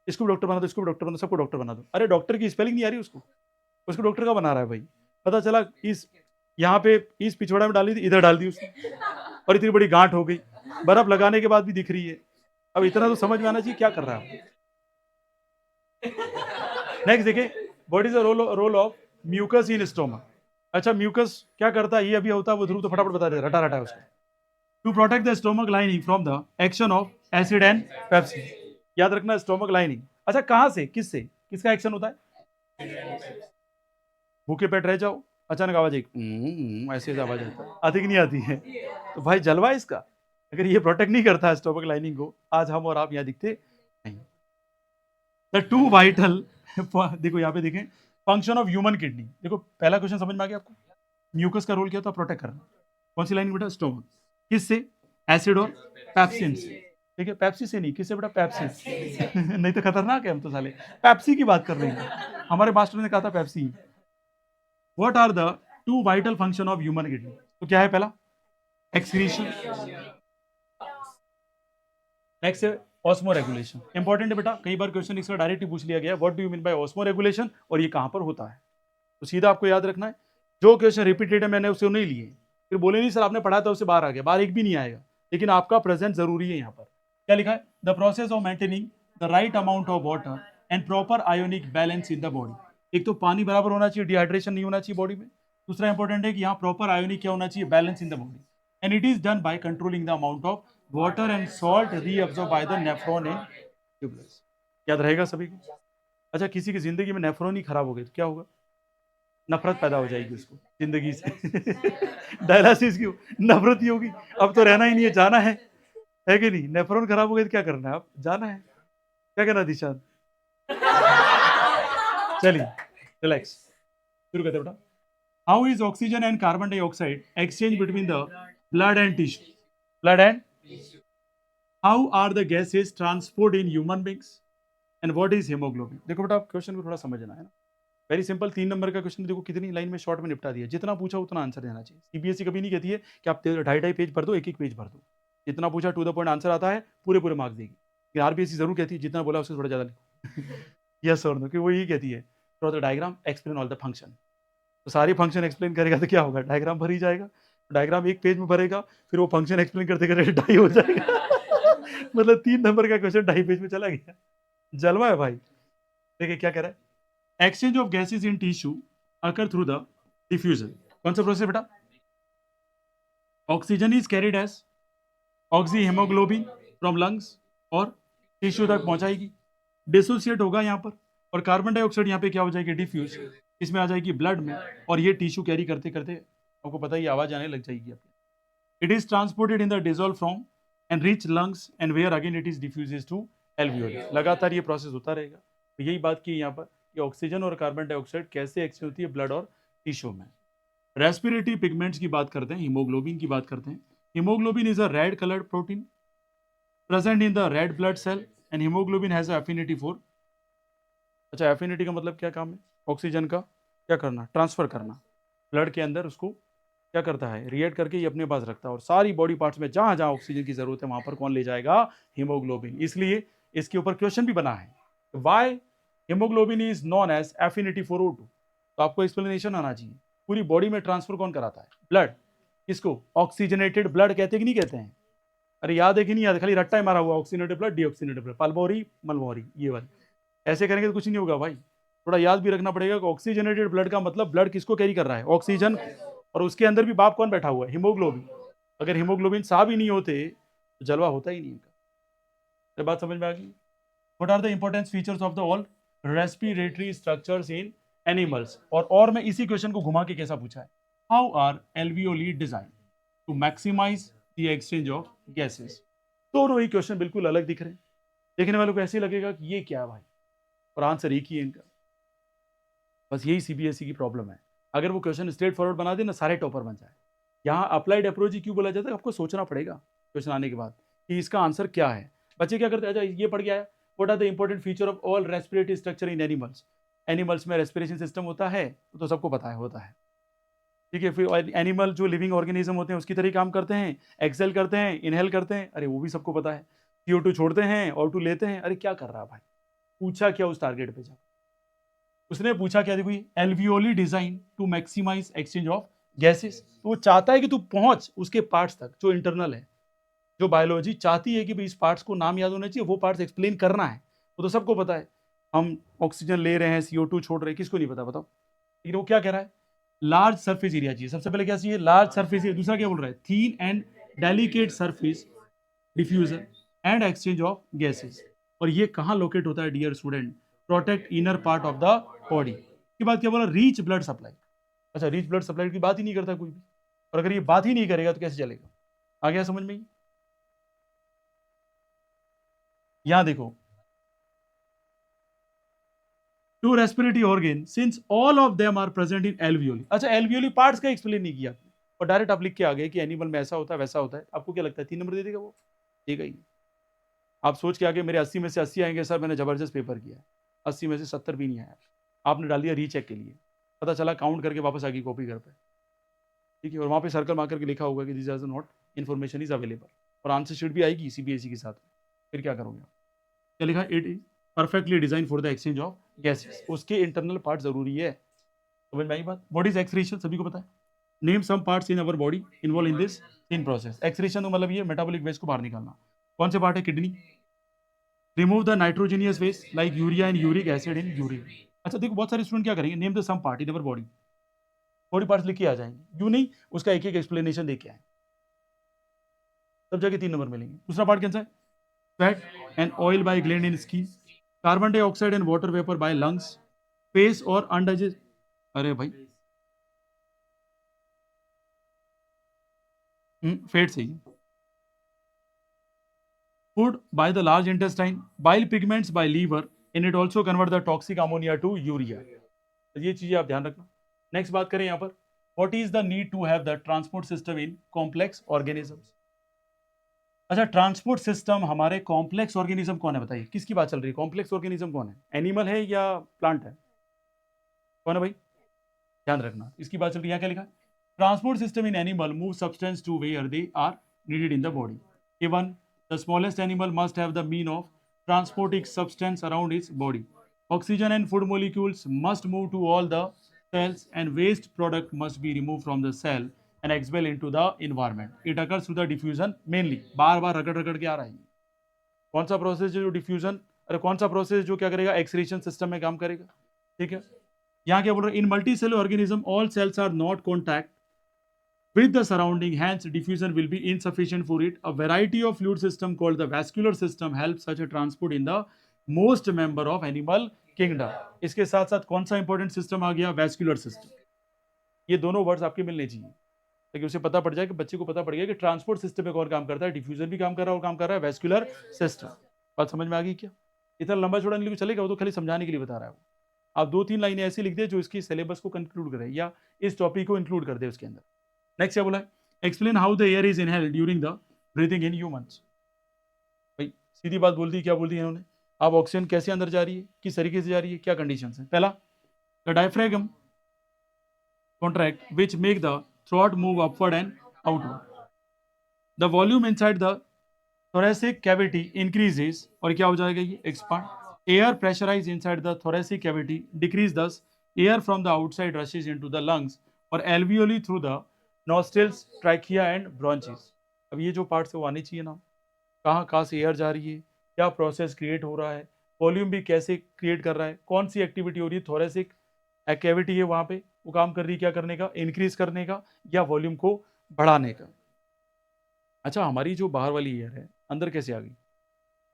इसको भी डॉक्टर बना दो, इसको भी डॉक्टर बना दो, सबको डॉक्टर बना दो। अरे डॉक्टर की स्पेलिंग नहीं आ रही उसको डॉक्टर का बना रहा है भाई। पता चला इस यहाँ पे इस पिछवाड़ा में डाली थी, इधर डाल दी उसने, और इतनी बड़ी गांठ हो गई, बर्फ लगाने के बाद भी दिख रही है। अब इतना तो समझ में आना चाहिए क्या कर रहा है। नेक्स्ट देखिए, what is the role of mucus in stomach. अच्छा म्यूकस क्या करता है, ये अभी होता है वो ध्रुव तो फटाफट बता दे, रटा रटा है उसको। To protect the stomach lining from the action of acid and pepsin. याद रखना स्टोमक लाइनिंग, अच्छा कहां से, किससे, किसका एक्शन होता है, भूखे पेट रह जाओ, अचानक आवाज एक ऐसे आवाज आती कि नहीं आती है, तो भाई जलवा इसका। अगर ये प्रोटेक्ट नहीं करता है स्टोमक लाइनिंग को, आज हम और आप यहाँ दिखते नहीं। द टू वाइटल देखो यहाँ पे देखें, फंक्शन ऑफ ह्यूमन किडनी। देखो पहला क्वेश्चन समझ में आ गया आपको, म्यूकस का रोल क्या था, प्रोटेक्ट करना, कौन सी लाइन बेटा? स्टोमक। किससे? एसिड और पेप्सिन से। ठीक है, पेप्सी से नहीं, किससे बेटा? पेप्सी से। नहीं तो खतरनाक है, हम तो साले पेप्सी की बात कर रहे हैं, हमारे मास्टर ने कहा था Pepsi. What are the two vital function of human kidney? तो क्या है पहला? एक्सक्रीशन। नेक्स्ट है ऑस्मो रेगुलेशन। इंपॉर्टेंट है बेटा, कई बार क्वेश्चन इसका डायरेक्ट पूछ लिया गया, what do you mean by osmo regulation और ये कहां पर होता है? तो सीधा आपको याद रखना है, जो क्वेश्चन रिपीटेड है मैंने उसे नहीं लिए, फिर बोले नहीं सर आपने पढ़ा था उससे बाहर आ गया, बाहर एक भी नहीं आएगा, लेकिन आपका प्रेजेंट जरूरी है। यहाँ पर क्या लिखा है? The process of maintaining the right amount of water and proper ionic balance in the body. एक तो पानी बराबर होना चाहिए, डिहाइड्रेशन नहीं होना चाहिए बॉडी में। दूसरा इंपॉर्टेंट है कि यहाँ प्रॉपर आयोनिक क्या होना चाहिए? Balance in the body. And it is done by controlling the amount of water and salt reabsorb by the nephron in tubules. याद रहेगा सभी को? अच्छा, किसी की जिंदगी में नेफ्रॉन ही खराब हो गई तो क्या होगा? नफरत पैदा हो जाएगी उसको जिंदगी से। डायलिसिस की नफरत ही होगी, अब तो रहना ही नहीं है, जाना है कि नहीं? नेफ्रॉन खराब हो गई तो क्या करना है? अब जाना है, क्या करना है दिशांत? चलिए रिलैक्स, शुरू करते बेटा। How is oxygen and carbon dioxide exchange between the blood and tissue? Blood and how are the gases transport in human beings and what is haemoglobin? देखो बेटा, क्वेश्चन को थोड़ा समझना है ना, वेरी सिंपल। 3 नंबर का क्वेश्चन देखो कितनी लाइन में शॉर्ट में निपटा दिया, जितना पूछा उतना आंसर देना चाहिए। सीबीएसई कभी नहीं कहती है कि आप 2.5 पेज भर दो, एक पेज भर दो। जितना पूछा टू द पॉइंट आंसर आता है, पूरे मार्क्स देगी। आरबीएसई जरूर कहती है जितना बोला उससे थोड़ा ज्यादा लिखो। यस और नो, कि वो यही कहती है draw the diagram explain all the function. तो सारी फंक्शन एक्सप्लेन करेगा तो क्या होगा? डायग्राम भर ही जाएगा। डायग्राम एक पेज में भरेगा, फिर वो फंक्शन एक्सप्लेन करते करते 2.5 हो जाएगा। मतलब 3 नंबर का क्वेश्चन 2.5 पेज में चला गया। जलवा है भाई। देखिए क्या कह रहा है, exchange of gases in tissue occur through the diffusion. कौन सा प्रोसेस बेटा? Oxygen is carried as oxyhaemoglobin from lungs और टिश्यू तक पहुंचाएगी, डिसोसिएट होगा यहाँ पर, और कार्बन डाइऑक्साइड यहाँ पे क्या हो जाएगी? डिफ्यूज, इसमें आ जाएगी ब्लड में, और ये टिश्यू कैरी करते करते आपको पता ही आवाज आने लग जाएगी आपकी। It is transported in the dissolve from and reach lungs and where again it is diffuses to alveoli. लगातार ये प्रोसेस होता रहेगा। तो यही बात की यहाँ पर कि ऑक्सीजन और कार्बन डाइऑक्साइड कैसे एक्सचेंज होती है ब्लड और टिश्यू में। रेस्पिरेटरी पिगमेंट्स की बात करते हैं, हीमोग्लोबिन की बात करते हैं। Haemoglobin is a red coloured protein present in the red blood cell and haemoglobin has affinity for. अच्छा, एफिनिटी का मतलब क्या काम है? ऑक्सीजन का क्या करना? ट्रांसफर करना ब्लड के अंदर, उसको क्या करता है? रिएक्ट करके ये अपने पास रखता है, और सारी बॉडी पार्ट्स में जहां जहां ऑक्सीजन की जरूरत है वहां पर कौन ले जाएगा? हीमोग्लोबिन। इसलिए इसके ऊपर क्वेश्चन भी बना है, why haemoglobin is non as affinity for O2। तो आपको एक्सप्लेनेशन आना चाहिए, पूरी बॉडी में ट्रांसफर कौन कराता है? ब्लड। किसको? ऑक्सीजनेटेड ब्लड कहते हैं कि नहीं कहते हैं? अरे याद है कि नहीं याद? खाली रट्टा ही मारा हुआ, oxygenated blood, deoxygenated blood, pulmonary मलमोरी, ये वाली। ऐसे करेंगे तो कुछ नहीं होगा भाई, थोड़ा याद भी रखना पड़ेगा कि ऑक्सीजनेटेड ब्लड का मतलब ब्लड किसको कैरी कर रहा है? ऑक्सीजन। और उसके अंदर भी बाप कौन बैठा हुआ है? हीमोग्लोबिन। अगर हीमोग्लोबिन साहब ही नहीं होते तो जलवा होता ही नहीं है। बात समझ में आ गई? What are the important features of the all respiratory structures in animals? और मैं इसी क्वेश्चन को घुमा के कैसा पूछा है, how are alveoli design to maximise the exchange of gases? दोनों ही क्वेश्चन बिल्कुल अलग दिख रहे हैं, देखने वालों को ऐसे लगेगा कि ये क्या है भाई, और आंसर एक ही है इनका। बस यही सीबीएसई की प्रॉब्लम है, अगर वो क्वेश्चन स्ट्रेट फॉरवर्ड बना दे ना, सारे टॉपर बन जाए। यहाँ अप्लाइड अप्रोच ही क्यों बोला जाता है? आपको सोचना पड़ेगा क्वेश्चन आने के बाद कि इसका आंसर क्या है। बच्चे क्या करते हैं? अच्छा, ये पढ़ गया है, what are the important feature of all respiratory structure in animals? Animals में रेस्पिरेशन सिस्टम होता है, तो सबको पता है होता है, ठीक है। फिर एनिमल जो लिविंग ऑर्गेनिज्म होते हैं उसकी तरह काम करते हैं, एक्सेल करते हैं, इनहेल करते हैं, अरे वो भी सबको पता है। CO2 छोड़ते हैं, O2 लेते हैं। अरे क्या कर रहा है भाई? पूछा क्या उस टारगेट पे जा? उसने पूछा क्या? देखो, alveoli design to maximise exchange of gases. तो वो चाहता है कि तू पहुंच उसके पार्ट्स तक जो इंटरनल है, जो बायोलॉजी चाहती है कि भाई इस पार्ट्स को नाम याद होने चाहिए, वो पार्ट्स एक्सप्लेन करना है, वो तो सबको पता है। हम ऑक्सीजन ले रहे हैं, CO2 छोड़ रहे हैं, किसको नहीं पता? बताओ। लेकिन वो क्या कह रहा है? लार्ज सरफेस एरिया चाहिए। सबसे पहले क्या चाहिए? Large surface area. दूसरा क्या बोल रहा है? Thin and delicate surface diffusion and exchange of gases. और ये कहाँ लोकेट होता है dear student? Protect inner part of the body. के बाद क्या बोला? Rich blood supply. अच्छा, रीच ब्लड सप्लाई की बात ही नहीं करता कोई भी, और अगर ये बात ही नहीं करेगा तो कैसे चलेगा? आ गया समझ में? यहां देखो, two respiratory organ since all of them are present in alveoli. अच्छा, एल्वियोली पार्ट्स का एक्सप्लेन नहीं किया, और डायरेक्ट आप लिख के आ गए कि एनिमल में ऐसा होता है वैसा होता है, आपको क्या लगता है 3 नंबर दे देगा वो? देगा ही नहीं। आप सोच के आगे मेरे 80 में से 80 आएंगे सर, मैंने जबरदस्त पेपर किया है, 80 में से 70 भी नहीं आया, आपने डाल दिया रीचेक के लिए, पता चला काउंट करके वापस आ गई कॉपी घर पे, ठीक है, और वहाँ पे सर्कल मार करके लिखा होगा कि this is not information is available, और आंसर शीट भी आएगी सीबीएसई के साथ, फिर क्या करोगे? क्या लिखा? It is perfectly design for the exchange of gases, उसके इंटरनल पार्ट जरूरी है। समझ में आई बात? व्हाट इज एक्सक्रीशन, सभी को पता है। Name some parts in our body involve in this in process. Excretion तो मतलब ये मेटाबॉलिक वेस्ट को बाहर निकालना। कौन से पार्ट है? Kidney. Remove the nitrogenous waste like urea and uric acid in urine. अच्छा देखो, बहुत सारे स्टूडेंट क्या करेंगे, name the some part in our body, body parts लिख के आ जाएंगे, यूं नहीं, उसका एक एक एक्सप्लेनेशन दे के आए, तब जाके 3 नंबर मिलेंगे। दूसरा पार्ट कैसा है? Fat and oil bye gland in skin, carbon dioxide and water vapour by lungs, face और अनडाइजेस्ट, अरे भाई फैट सही है। Food by the large intestine, bile pigments by liver, and it also convert the toxic ammonia to urea. तो ये चीजें आप ध्यान रखना। नेक्स्ट बात करें यहाँ पर, what is the need to have the transport system in complex organisms? अच्छा, ट्रांसपोर्ट सिस्टम हमारे कॉम्प्लेक्स ऑर्गेनिज्म कौन है बताइए, किसकी बात चल रही है? कॉम्प्लेक्स ऑर्गेनिज्म कौन है? एनिमल है या प्लांट है? कौन है भाई? ध्यान रखना, इसकी बात चल रही है। यहाँ क्या लिखा? Transport system in animal move substance to where they are needed in the body. Even the smallest animal must have the mean of transporting substance around its body. Oxygen and food molecules must move to all the cells, and waste product must be removed from the cell and expelled into the environment. It occurs through the diffusion mainly. बार बार रगड़ रगड़ के आ रहा है। कौन सा process जो diffusion, अरे कौन सा प्रोसेस जो क्या करेगा? एक्सक्रीशन सिस्टम में काम करेगा, ठीक है। यहाँ क्या बोल रहे हैं? In multi cellular organism all cells are not contact with the surrounding, hence diffusion will be insufficient for it. A variety of fluid system called the vascular system helps such a transport in the most member of animal kingdom. इसके साथ साथ कौन सा important system आ गया? Vascular system. ये दोनों words आपके मिलने चाहिए ताकि उसे पता पड़ जाए, कि बच्चे को पता पड़ गया कि ट्रांसपोर्ट सिस्टम में कौन काम करता है, डिफ्यूजन भी काम कर रहा है और काम कर रहा है वैस्कुलर सिस्टम। बात समझ में आ गई क्या? इतना लंबा छोड़ा नहीं चलेगा, वो तो खाली समझाने के लिए बता रहा है। आप 2-3 लाइनें ऐसी लिख दे जो इसकी सिलेबस को कंक्लूड करे या इस टॉपिक को इंक्लूड कर दे उसके अंदर। नेक्स्ट क्या बोला है? Explain how the air is inhaled during the breathing in humans. भाई सीधी बात बोल दी, क्या बोल दी इन्होंने? अब ऑक्सीजन कैसे अंदर जा रही है, किस तरीके से जा रही है, क्या कंडीशंस है? पहला, the diaphragm contract which make the throat move upward and outward. The volume inside the thoracic cavity increases, और क्या हो जाएगा ये? Expand. Air pressurise inside the thoracic cavity decrease, thus air from the outside rushes into the lungs और alveoli through the nostrils, trachea and bronchs। अब ये जो parts है वो आने चाहिए ना, कहाँ से एयर जा रही है, क्या प्रोसेस क्रिएट हो रहा है, वॉल्यूम भी कैसे क्रिएट कर रहा है, कौन सी एक्टिविटी हो रही है, थोरेसिक कैविटी है वहाँ पे वो काम कर रही है क्या करने का? इंक्रीज करने का या वॉल्यूम को बढ़ाने का। अच्छा, हमारी जो बाहर वाली एयर है अंदर कैसे आ गई,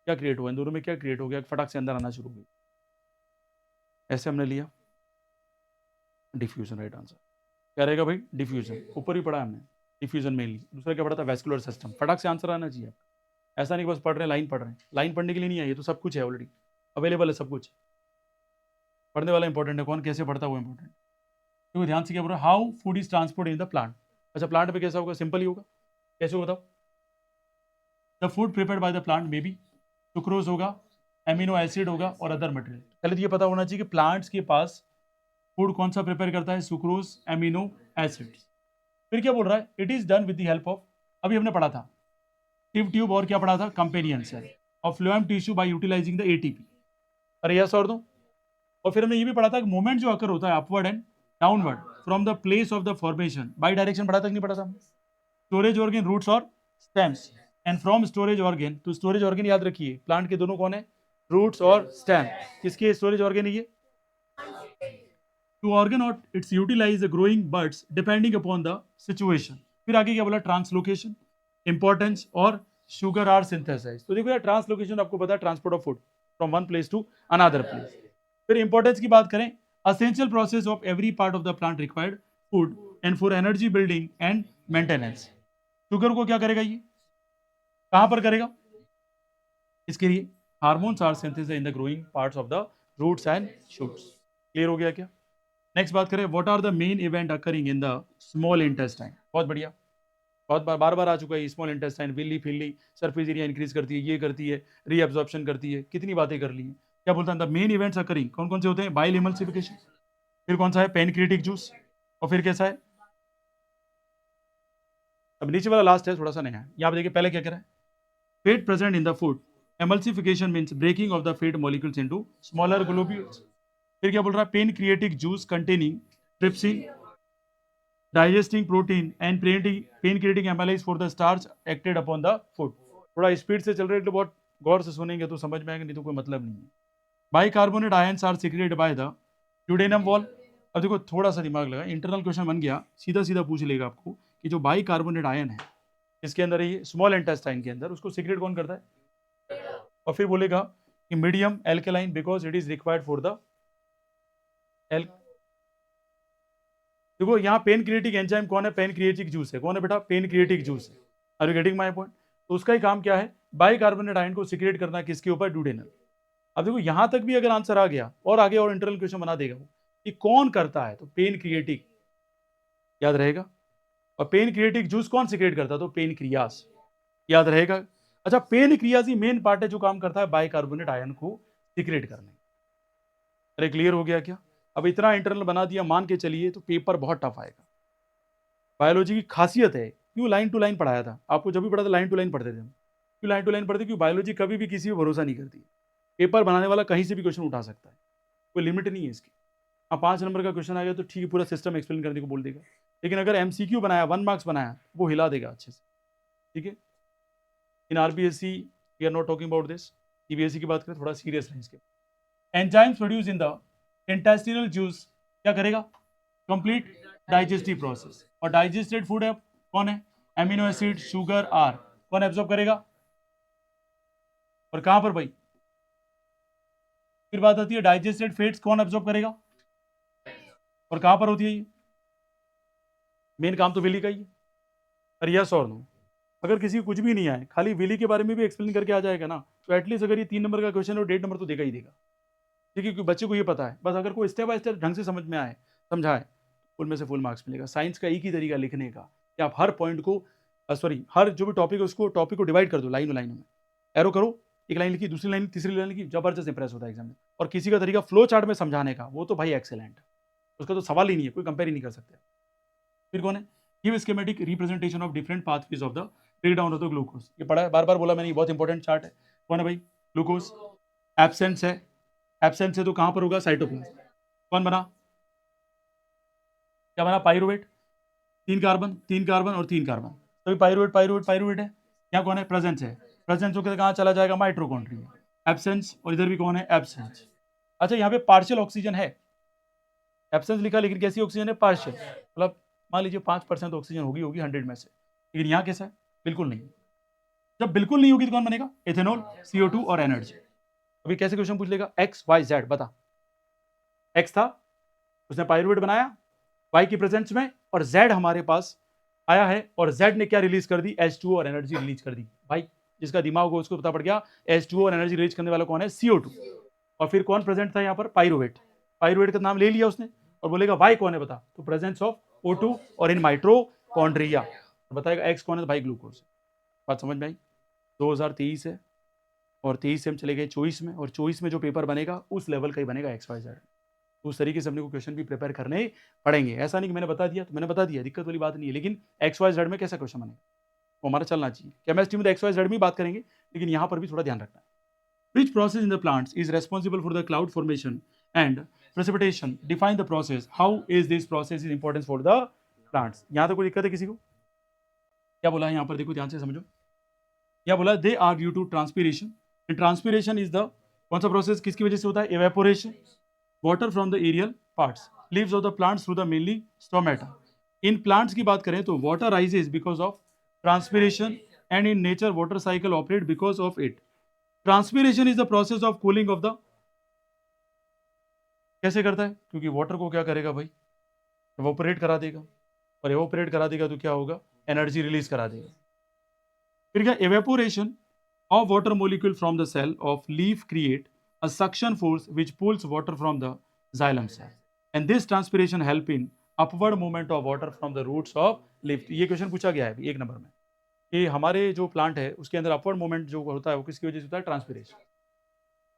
क्या क्रिएट हुआ, इन दोनों में क्या क्रिएट हो गया? फटाक से अंदर आना शुरू हो गई, ऐसे हमने लिया डिफ्यूजन। राइट आंसर क्या रहेगा भाई? डिफ्यूजन। ऊपर ही पढ़ा हमने डिफ्यूजन मेनली। दूसरा क्या पढ़ा था? Vascular system. फटाक से आंसर आना चाहिए। ऐसा नहीं बस पढ़ रहे हैं, लाइन पढ़ रहे हैं, लाइन पढ़ने के लिए नहीं आई, तो सब कुछ है ऑलरेडी अवेलेबल है, सब कुछ पढ़ने वाला इंपॉर्टेंट है, कौन कैसे पढ़ता है वो इंपॉर्टेंट। तो ध्यान से क्या बोल रहा है? How food is transport in the plant. अच्छा, प्लांट में कैसा होगा? सिंपल ही होगा। कैसे होगा बताओ? The food prepared by the plant में भी सुक्रोज होगा, एमिनो एसिड होगा और अदर मटेरियल। पहले तो ये पता होना चाहिए कि प्लांट्स के पास फूड कौन सा प्रिपेयर करता है? Sucrose, amino acid. फिर क्या बोल रहा है? It is done with the help of, अभी हमने पढ़ा था टिप ट्यूब, और क्या पढ़ा था? कंपेनियन सेल और phloem tissue by utilising the ATP. अरे यस और दो। और फिर हमने ये भी पढ़ा था कि मूवमेंट जो अकर होता है upward and downward from the place of the formation bi direction, पढ़ा था कि नहीं पढ़ा था? स्टोरेज ऑर्गन, रूट्स और stems, and from storage organ to storage organ. याद रखिए प्लांट के दोनों कौन है? रूट्स और स्टेम। किसके स्टोरेज ऑर्गन है ये? टू ऑर्गन और its utilise the growing buds depending upon the situation. फिर आगे क्या बोला? ट्रांसलोकेशन, इंपॉर्टेंस और शुगर आर सिंथेसाइज। तो देखो यार, ट्रांसलोकेशन आपको पता है, transport of food from one place to another place. फिर इंपॉर्टेंस की बात करें, essential process of every part of the plant required food and for energy building and maintenance. Sugar को क्या करेगा? ये कहां पर करेगा? इसके लिए hormones are synthesised in the growing parts of the roots and shoots. Clear हो गया क्या? नेक्स्ट बात करें, what are the main event occurring in the small intestine. बहुत बढ़िया, बहुत बार बार आ चुका है स्मॉल इंटेस्टाइन, विली फिली, सरफेस एरिया इंक्रीज करती है, ये करती है, रीअब्जॉर्प्शन करती है, कितनी बातें कर ली हैं। क्या बोलता है द मेन इवेंट्स अकरिंग, कौन कौन से होते हैं, बाइल इमल्सिफिकेशन, फिर कौन सा है, पेनक्रिएटिक जूस, और फिर कैसा है, अब नीचे वाला लास्ट है, थोड़ा सा नया है। यहाँ पे देखिए पहले क्या कह रहा है, fat present in the food, emulsification means breaking of the fat molecules into smaller globules. फिर क्या बोल रहा है, pancreatic juice containing trypsin, digesting protein and pancreatic amylase for the starch acted upon the food. थोड़ा speed से चल रहे हैं तो बहुत गौर से सुनेंगे तो समझ में आएगा, नहीं तो कोई मतलब नहीं है। Bicarbonate ions are secreted by the duodenum wall. अब देखो थोड़ा सा दिमाग लगा, इंटरनल क्वेश्चन बन गया, सीधा सीधा पूछ लेगा आपको कि जो बाइकार्बोनेट आयन है इसके अंदर, ये स्मॉल इंटेस्टाइन के अंदर, उसको सीक्रेट कौन करता है, और फिर बोलेगा कि medium alkaline because it is required for the L. देखो यहाँ पेनक्रिएटिक एंजाइम कौन है, पेनक्रिएटिक जूस है, कौन है बेटा, पेनक्रिएटिक जूस है। Are you getting my point. तो उसका ही काम क्या है, बाइकार्बोनेट आयन को सीक्रेट करना, किसके ऊपर, ड्यूडेनल। अब देखो यहां तक भी अगर आंसर आ गया और आगे और इंटरनल क्वेश्चन बना देगा वो कि कौन करता है, तो पेनक्रिएटिक याद रहेगा। और पेनक्रिएटिक जूस कौन सीक्रेट करता है, तो पेनक्रियाज याद रहेगा। अच्छा, पेनक्रियाज ही मेन पार्ट है जो काम करता है बाइकार्बोनेट आयन को सीक्रेट करने। अरे क्लियर हो गया क्या। अब इतना इंटरनल बना दिया, मान के चलिए तो पेपर बहुत टफ आएगा। बायोलॉजी की खासियत है, क्यों लाइन टू लाइन पढ़ाया था आपको, जब भी पढ़ा था लाइन टू लाइन पढ़ते थे हम। क्यों लाइन टू लाइन पढ़ते, क्यों बायोलॉजी कभी भी किसी पर भरोसा नहीं करती। पेपर बनाने वाला कहीं से भी क्वेश्चन उठा सकता है, कोई लिमिट नहीं है इसकी। हाँ 5 नंबर का क्वेश्चन आ गया तो ठीक है, पूरा सिस्टम एक्सप्लेन करने को बोल देगा। लेकिन अगर एमसीक्यू बनाया, 1 मार्क्स बनाया, वो हिला देगा अच्छे से। ठीक है, in RBSC we are not talking about this, CBSE की बात करें थोड़ा सीरियस है इसके। Enzymes produce in the intestinal juice क्या करेगा, कंप्लीट डाइजेस्टिव प्रोसेस। और डाइजेस्टेड फूड है कौन है, एमिनो एसिड, शुगर, आर, कौन एब्जॉर्ब करेगा, और कहां पर भाई। फिर बात आती है डाइजेस्टेड फैट्स कौन एब्जॉर्ब करेगा, और कहां पर होती है ये, मेन काम तो विली का ही है। और यस और नो, अगर किसी को कुछ भी नहीं आए, खाली विली के बारे में भी एक्सप्लेन करके आ जाएगा ना, तो एटलीस्ट अगर ये 3 नंबर का क्वेश्चन और 1.5 नंबर तो देगा ही देगा। ठीक है, क्योंकि बच्चे को ये पता है, बस अगर कोई स्टेप बाय स्टेप ढंग से समझ में आए, समझाए, फुल में से फुल मार्क्स मिलेगा। साइंस का एक ही तरीका लिखने का कि आप हर पॉइंट को, सॉरी हर जो भी टॉपिक है उसको, टॉपिक को डिवाइड कर दो लाइनों में, एरो करो, एक लाइन लिखी, दूसरी लाइन, तीसरी लाइन लिखी, जबरदस्त इंप्रेस होता है एग्जाम में। और किसी का तरीका फ्लो चार्ट में समझाने का, वो तो भाई एक्सेलेंट, उसका तो सवाल ही नहीं है, कोई कंपेयर ही नहीं कर सकते। फिर कौन है, give schematic representation of different pathways of the break down of the glucose. ये पढ़ा है, बार बार बोला मैंने, बहुत इंपॉर्टेंट चार्ट है। कौन है भाई, ग्लूकोज, एब्सेंस है, एब्सेंस है तो कहां पर होगा, साइटोप्लाज्म। कौन बना, क्या बना, पाइरुवेट, 3 कार्बन और 3 कार्बन, तो पाइरुवेट पाइरुवेट पाइरुवेट है। यहाँ कौन है, प्रेजेंस है, प्रेजेंस होकर कहाँ चला जाएगा, माइटोकॉन्ड्रिया। एब्सेंस, और इधर भी कौन है, एब्सेंस। अच्छा यहाँ पे पार्शियल ऑक्सीजन है, एब्सेंस लिखा, लेकिन कैसी ऑक्सीजन है, पार्शियल, मतलब मान लीजिए 5% ऑक्सीजन होगी 100 में से, लेकिन यहाँ कैसा है, बिल्कुल नहीं। जब बिल्कुल नहीं होगी तो कौन बनेगा, एथेनॉल, CO2 और एनर्जी। अभी कैसे क्वेश्चन पूछ लेगा, एक्स वाई जेड बता, एक्स था उसने पाइरुवेट बनाया वाई की प्रेजेंस में, और जेड हमारे पास आया है, और जेड ने क्या रिलीज कर दी, H2O और एनर्जी रिलीज कर दी। भाई जिसका दिमाग हो उसको पता पड़ गया, H2O और एनर्जी रिलीज करने वाला कौन है, CO2। और फिर कौन प्रेजेंट था यहाँ पर, पाइरुवेट, पाइरुवेट का नाम ले लिया उसने, और बोलेगा वाई कौन है बता, तो प्रेजेंस ऑफ O2 और इन माइट्रोकॉन्ड्रिया। बताएगा एक्स कौन है, तो भाई ग्लूकोज। बात समझ में आई। 2023 है, और 23 से हम चले गए 24 में, और 24 में जो पेपर बनेगा उस लेवल का ही बनेगा XYZ। उस तरीके से अपने को क्वेश्चन भी प्रिपेयर करने पड़ेंगे। ऐसा नहीं कि मैंने बता दिया तो मैंने बता दिया, दिक्कत वाली बात नहीं है, लेकिन XYZ में कैसा क्वेश्चन बनेगा वो हमारा चलना चाहिए। केमिस्ट्री में तो XYZ में बात करेंगे, लेकिन यहाँ पर भी थोड़ा ध्यान रखना है। Which process in the plants is responsible for the cloud formation and precipitation? Define the process. How is this process is important for the plants? यहाँ तो कोई दिक्कत है किसी को, क्या बोला है यहाँ पर, देखो ध्यान से समझो। क्या बोला, they are due to transpiration, and transpiration is the कौन सा प्रोसेस, किसकी वजह से होता है, evaporation water from the aerial parts, leaves of the plants through the mainly stomata. इन प्लांट्स की बात करें तो water rises because of transpiration, and in nature water cycle operate because of it. Transpiration is the process of cooling of the, कैसे करता है, क्योंकि water को क्या करेगा भाई, एवोपरेट करा देगा, और एवोपरेट करा देगा तो क्या होगा, एनर्जी रिलीज करा देगा। फिर क्या, evaporation of water molecule from the cell of leaf create a suction force which pulls water from the xylem cell and this transpiration help in upward movement of water from the roots of leaf. ये question पूछा गया है अभी 1 number में कि हमारे जो plant है उसके अंदर अपवर्ड मूवमेंट जो होता है वो किसकी वजह से होता है? Transpiration.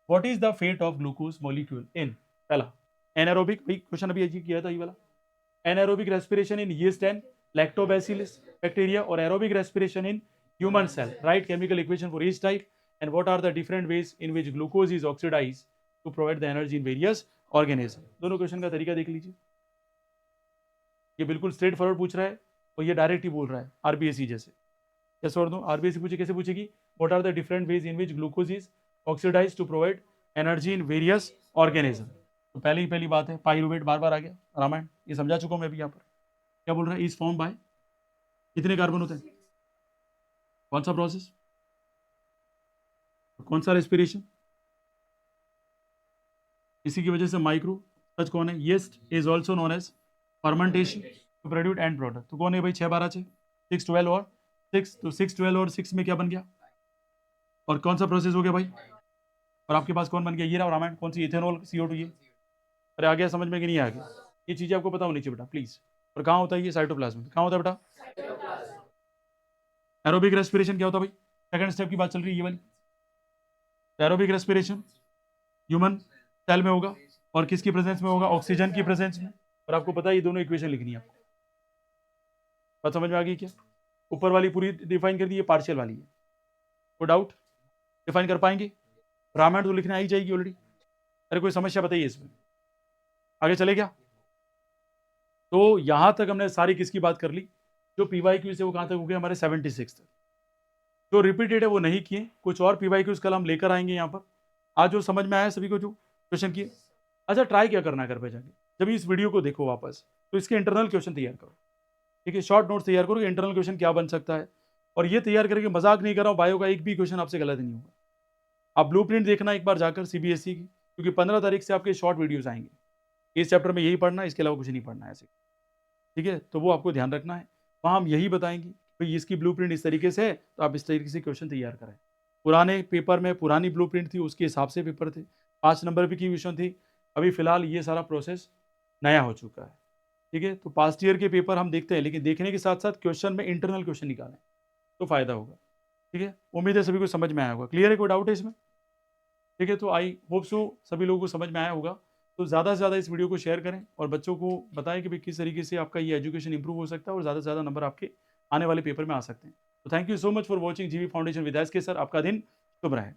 What is the fate of glucose molecule in? पहला एनारोबिक, भाई क्वेश्चन अभी अजीब किया था ये वाला, anaerobic respiration in yeast and lactobacillus bacteria और aerobic respiration in human cell. Write chemical equation for each type and what are the different ways in which glucose is oxidise to provide the energy in various organism. दोनों question का तरीका देख लीजिए, ये बिल्कुल straight forward पूछ रहा है और ये डायरेक्ट ही बोल रहा है आरबीएससी जैसे। कैसे और दूं? आरबीएससी पूछे कैसे पूछेगी? What are the different ways in which glucose is oxidise to provide energy in various organism. तो पहली बात है पाइरुवेट, बार बार आ गया रामायण, ये समझा चुका हूं मैं अभी यहाँ पर। क्या बोल रहा है? इज फॉर्म बाय, कितने कार्बन होते हैं? कौन सा प्रोसेस, कौन सा रेस्पिरेशन, इसी की वजह से माइक्रो। सच कौन है? Yeast is also known as fermentation to produce end product. तो कौन है भाई? 6 12 6 6 12 और 6, तो 6 12 और 6 में क्या बन गया? और कौन सा प्रोसेस हो गया भाई? और आपके पास कौन बन गया? ये रहा रामायण। कौन सी? Ethanol CO2। ये अरे आ गया समझ में कि नहीं आ गया? ये चीजें आपको पता होनी चाहिए बेटा प्लीज। और कहाँ होता है ये? साइटोप्लाज्म में। कहाँ होता है बेटा? एरोबिक रेस्पिरेशन क्या होता है भाई? सेकंड स्टेप की बात चल रही है ये वाली। एरोबिक रेस्पिरेशन ह्यूमन सेल में होगा और किसकी प्रेजेंस में होगा? ऑक्सीजन की प्रेजेंस में। और आपको पता है ये दोनों इक्वेशन लिखनी है आपको। बात समझ में आ गई क्या? ऊपर वाली पूरी डिफाइन कर दी, ये पार्शियल वाली है। कोई डाउट? डिफाइन कर पाएंगे? रामायण तो लिखने आ ही जाएगी ऑलरेडी। अरे कोई समस्या बताइए इसमें, आगे चले क्या? तो यहां तक हमने सारी किसकी बात कर ली? जो PYQ से वो कहां तक हो गए? हमारे 76 तक। जो रिपीटेड है वो नहीं किए, कुछ और PYQs कल हम लेकर आएंगे यहाँ पर। आज जो समझ में आया सभी को जो क्वेश्चन किए, अच्छा ट्राई क्या करना है घर पे जाके, जब इस वीडियो को देखो वापस तो इसके इंटरनल क्वेश्चन तैयार करो। ठीक है, शॉर्ट नोट्स तैयार करो कि इंटरनल क्वेश्चन क्या बन सकता है। और ये तैयार करके मजाक नहीं कर रहा हूँ, बायो का एक भी क्वेश्चन आपसे गलत नहीं होगा। आप ब्लूप्रिंट देखना एक बार जाकर CBSE की, क्योंकि 15 तारीख से आपके शॉर्ट वीडियोस आएंगे। इस चैप्टर में यही पढ़ना है, इसके अलावा कुछ नहीं पढ़ना है ऐसे। ठीक है, तो वो आपको ध्यान रखना है। वहाँ हम यही बताएंगे भाई इसकी ब्लूप्रिंट इस तरीके से है, तो आप इस तरीके से क्वेश्चन तैयार करें। पुराने पेपर में पुरानी ब्लूप्रिंट थी, उसके हिसाब से पेपर थे, 5 नंबर की क्वेश्चन थी। अभी फिलहाल ये सारा प्रोसेस नया हो चुका है। ठीक है, तो पास्ट ईयर के पेपर हम देखते हैं, लेकिन देखने के साथ साथ क्वेश्चन में इंटरनल क्वेश्चन निकालें तो फायदा होगा। ठीक है, उम्मीद है सभी को समझ में आया होगा। क्लियर है? कोई डाउट है इसमें? ठीक है, तो आई होप सो सभी लोगों को समझ में आया होगा। तो ज़्यादा से ज़्यादा इस वीडियो को शेयर करें और बच्चों को बताएं कि भाई किस तरीके से आपका ये एजुकेशन इंप्रूव हो सकता है और ज़्यादा से ज़्यादा नंबर आपके आने वाले पेपर में आ सकते हैं। तो thank you so much for watching GV foundation with SK sir. आपका दिन शुभ रहे।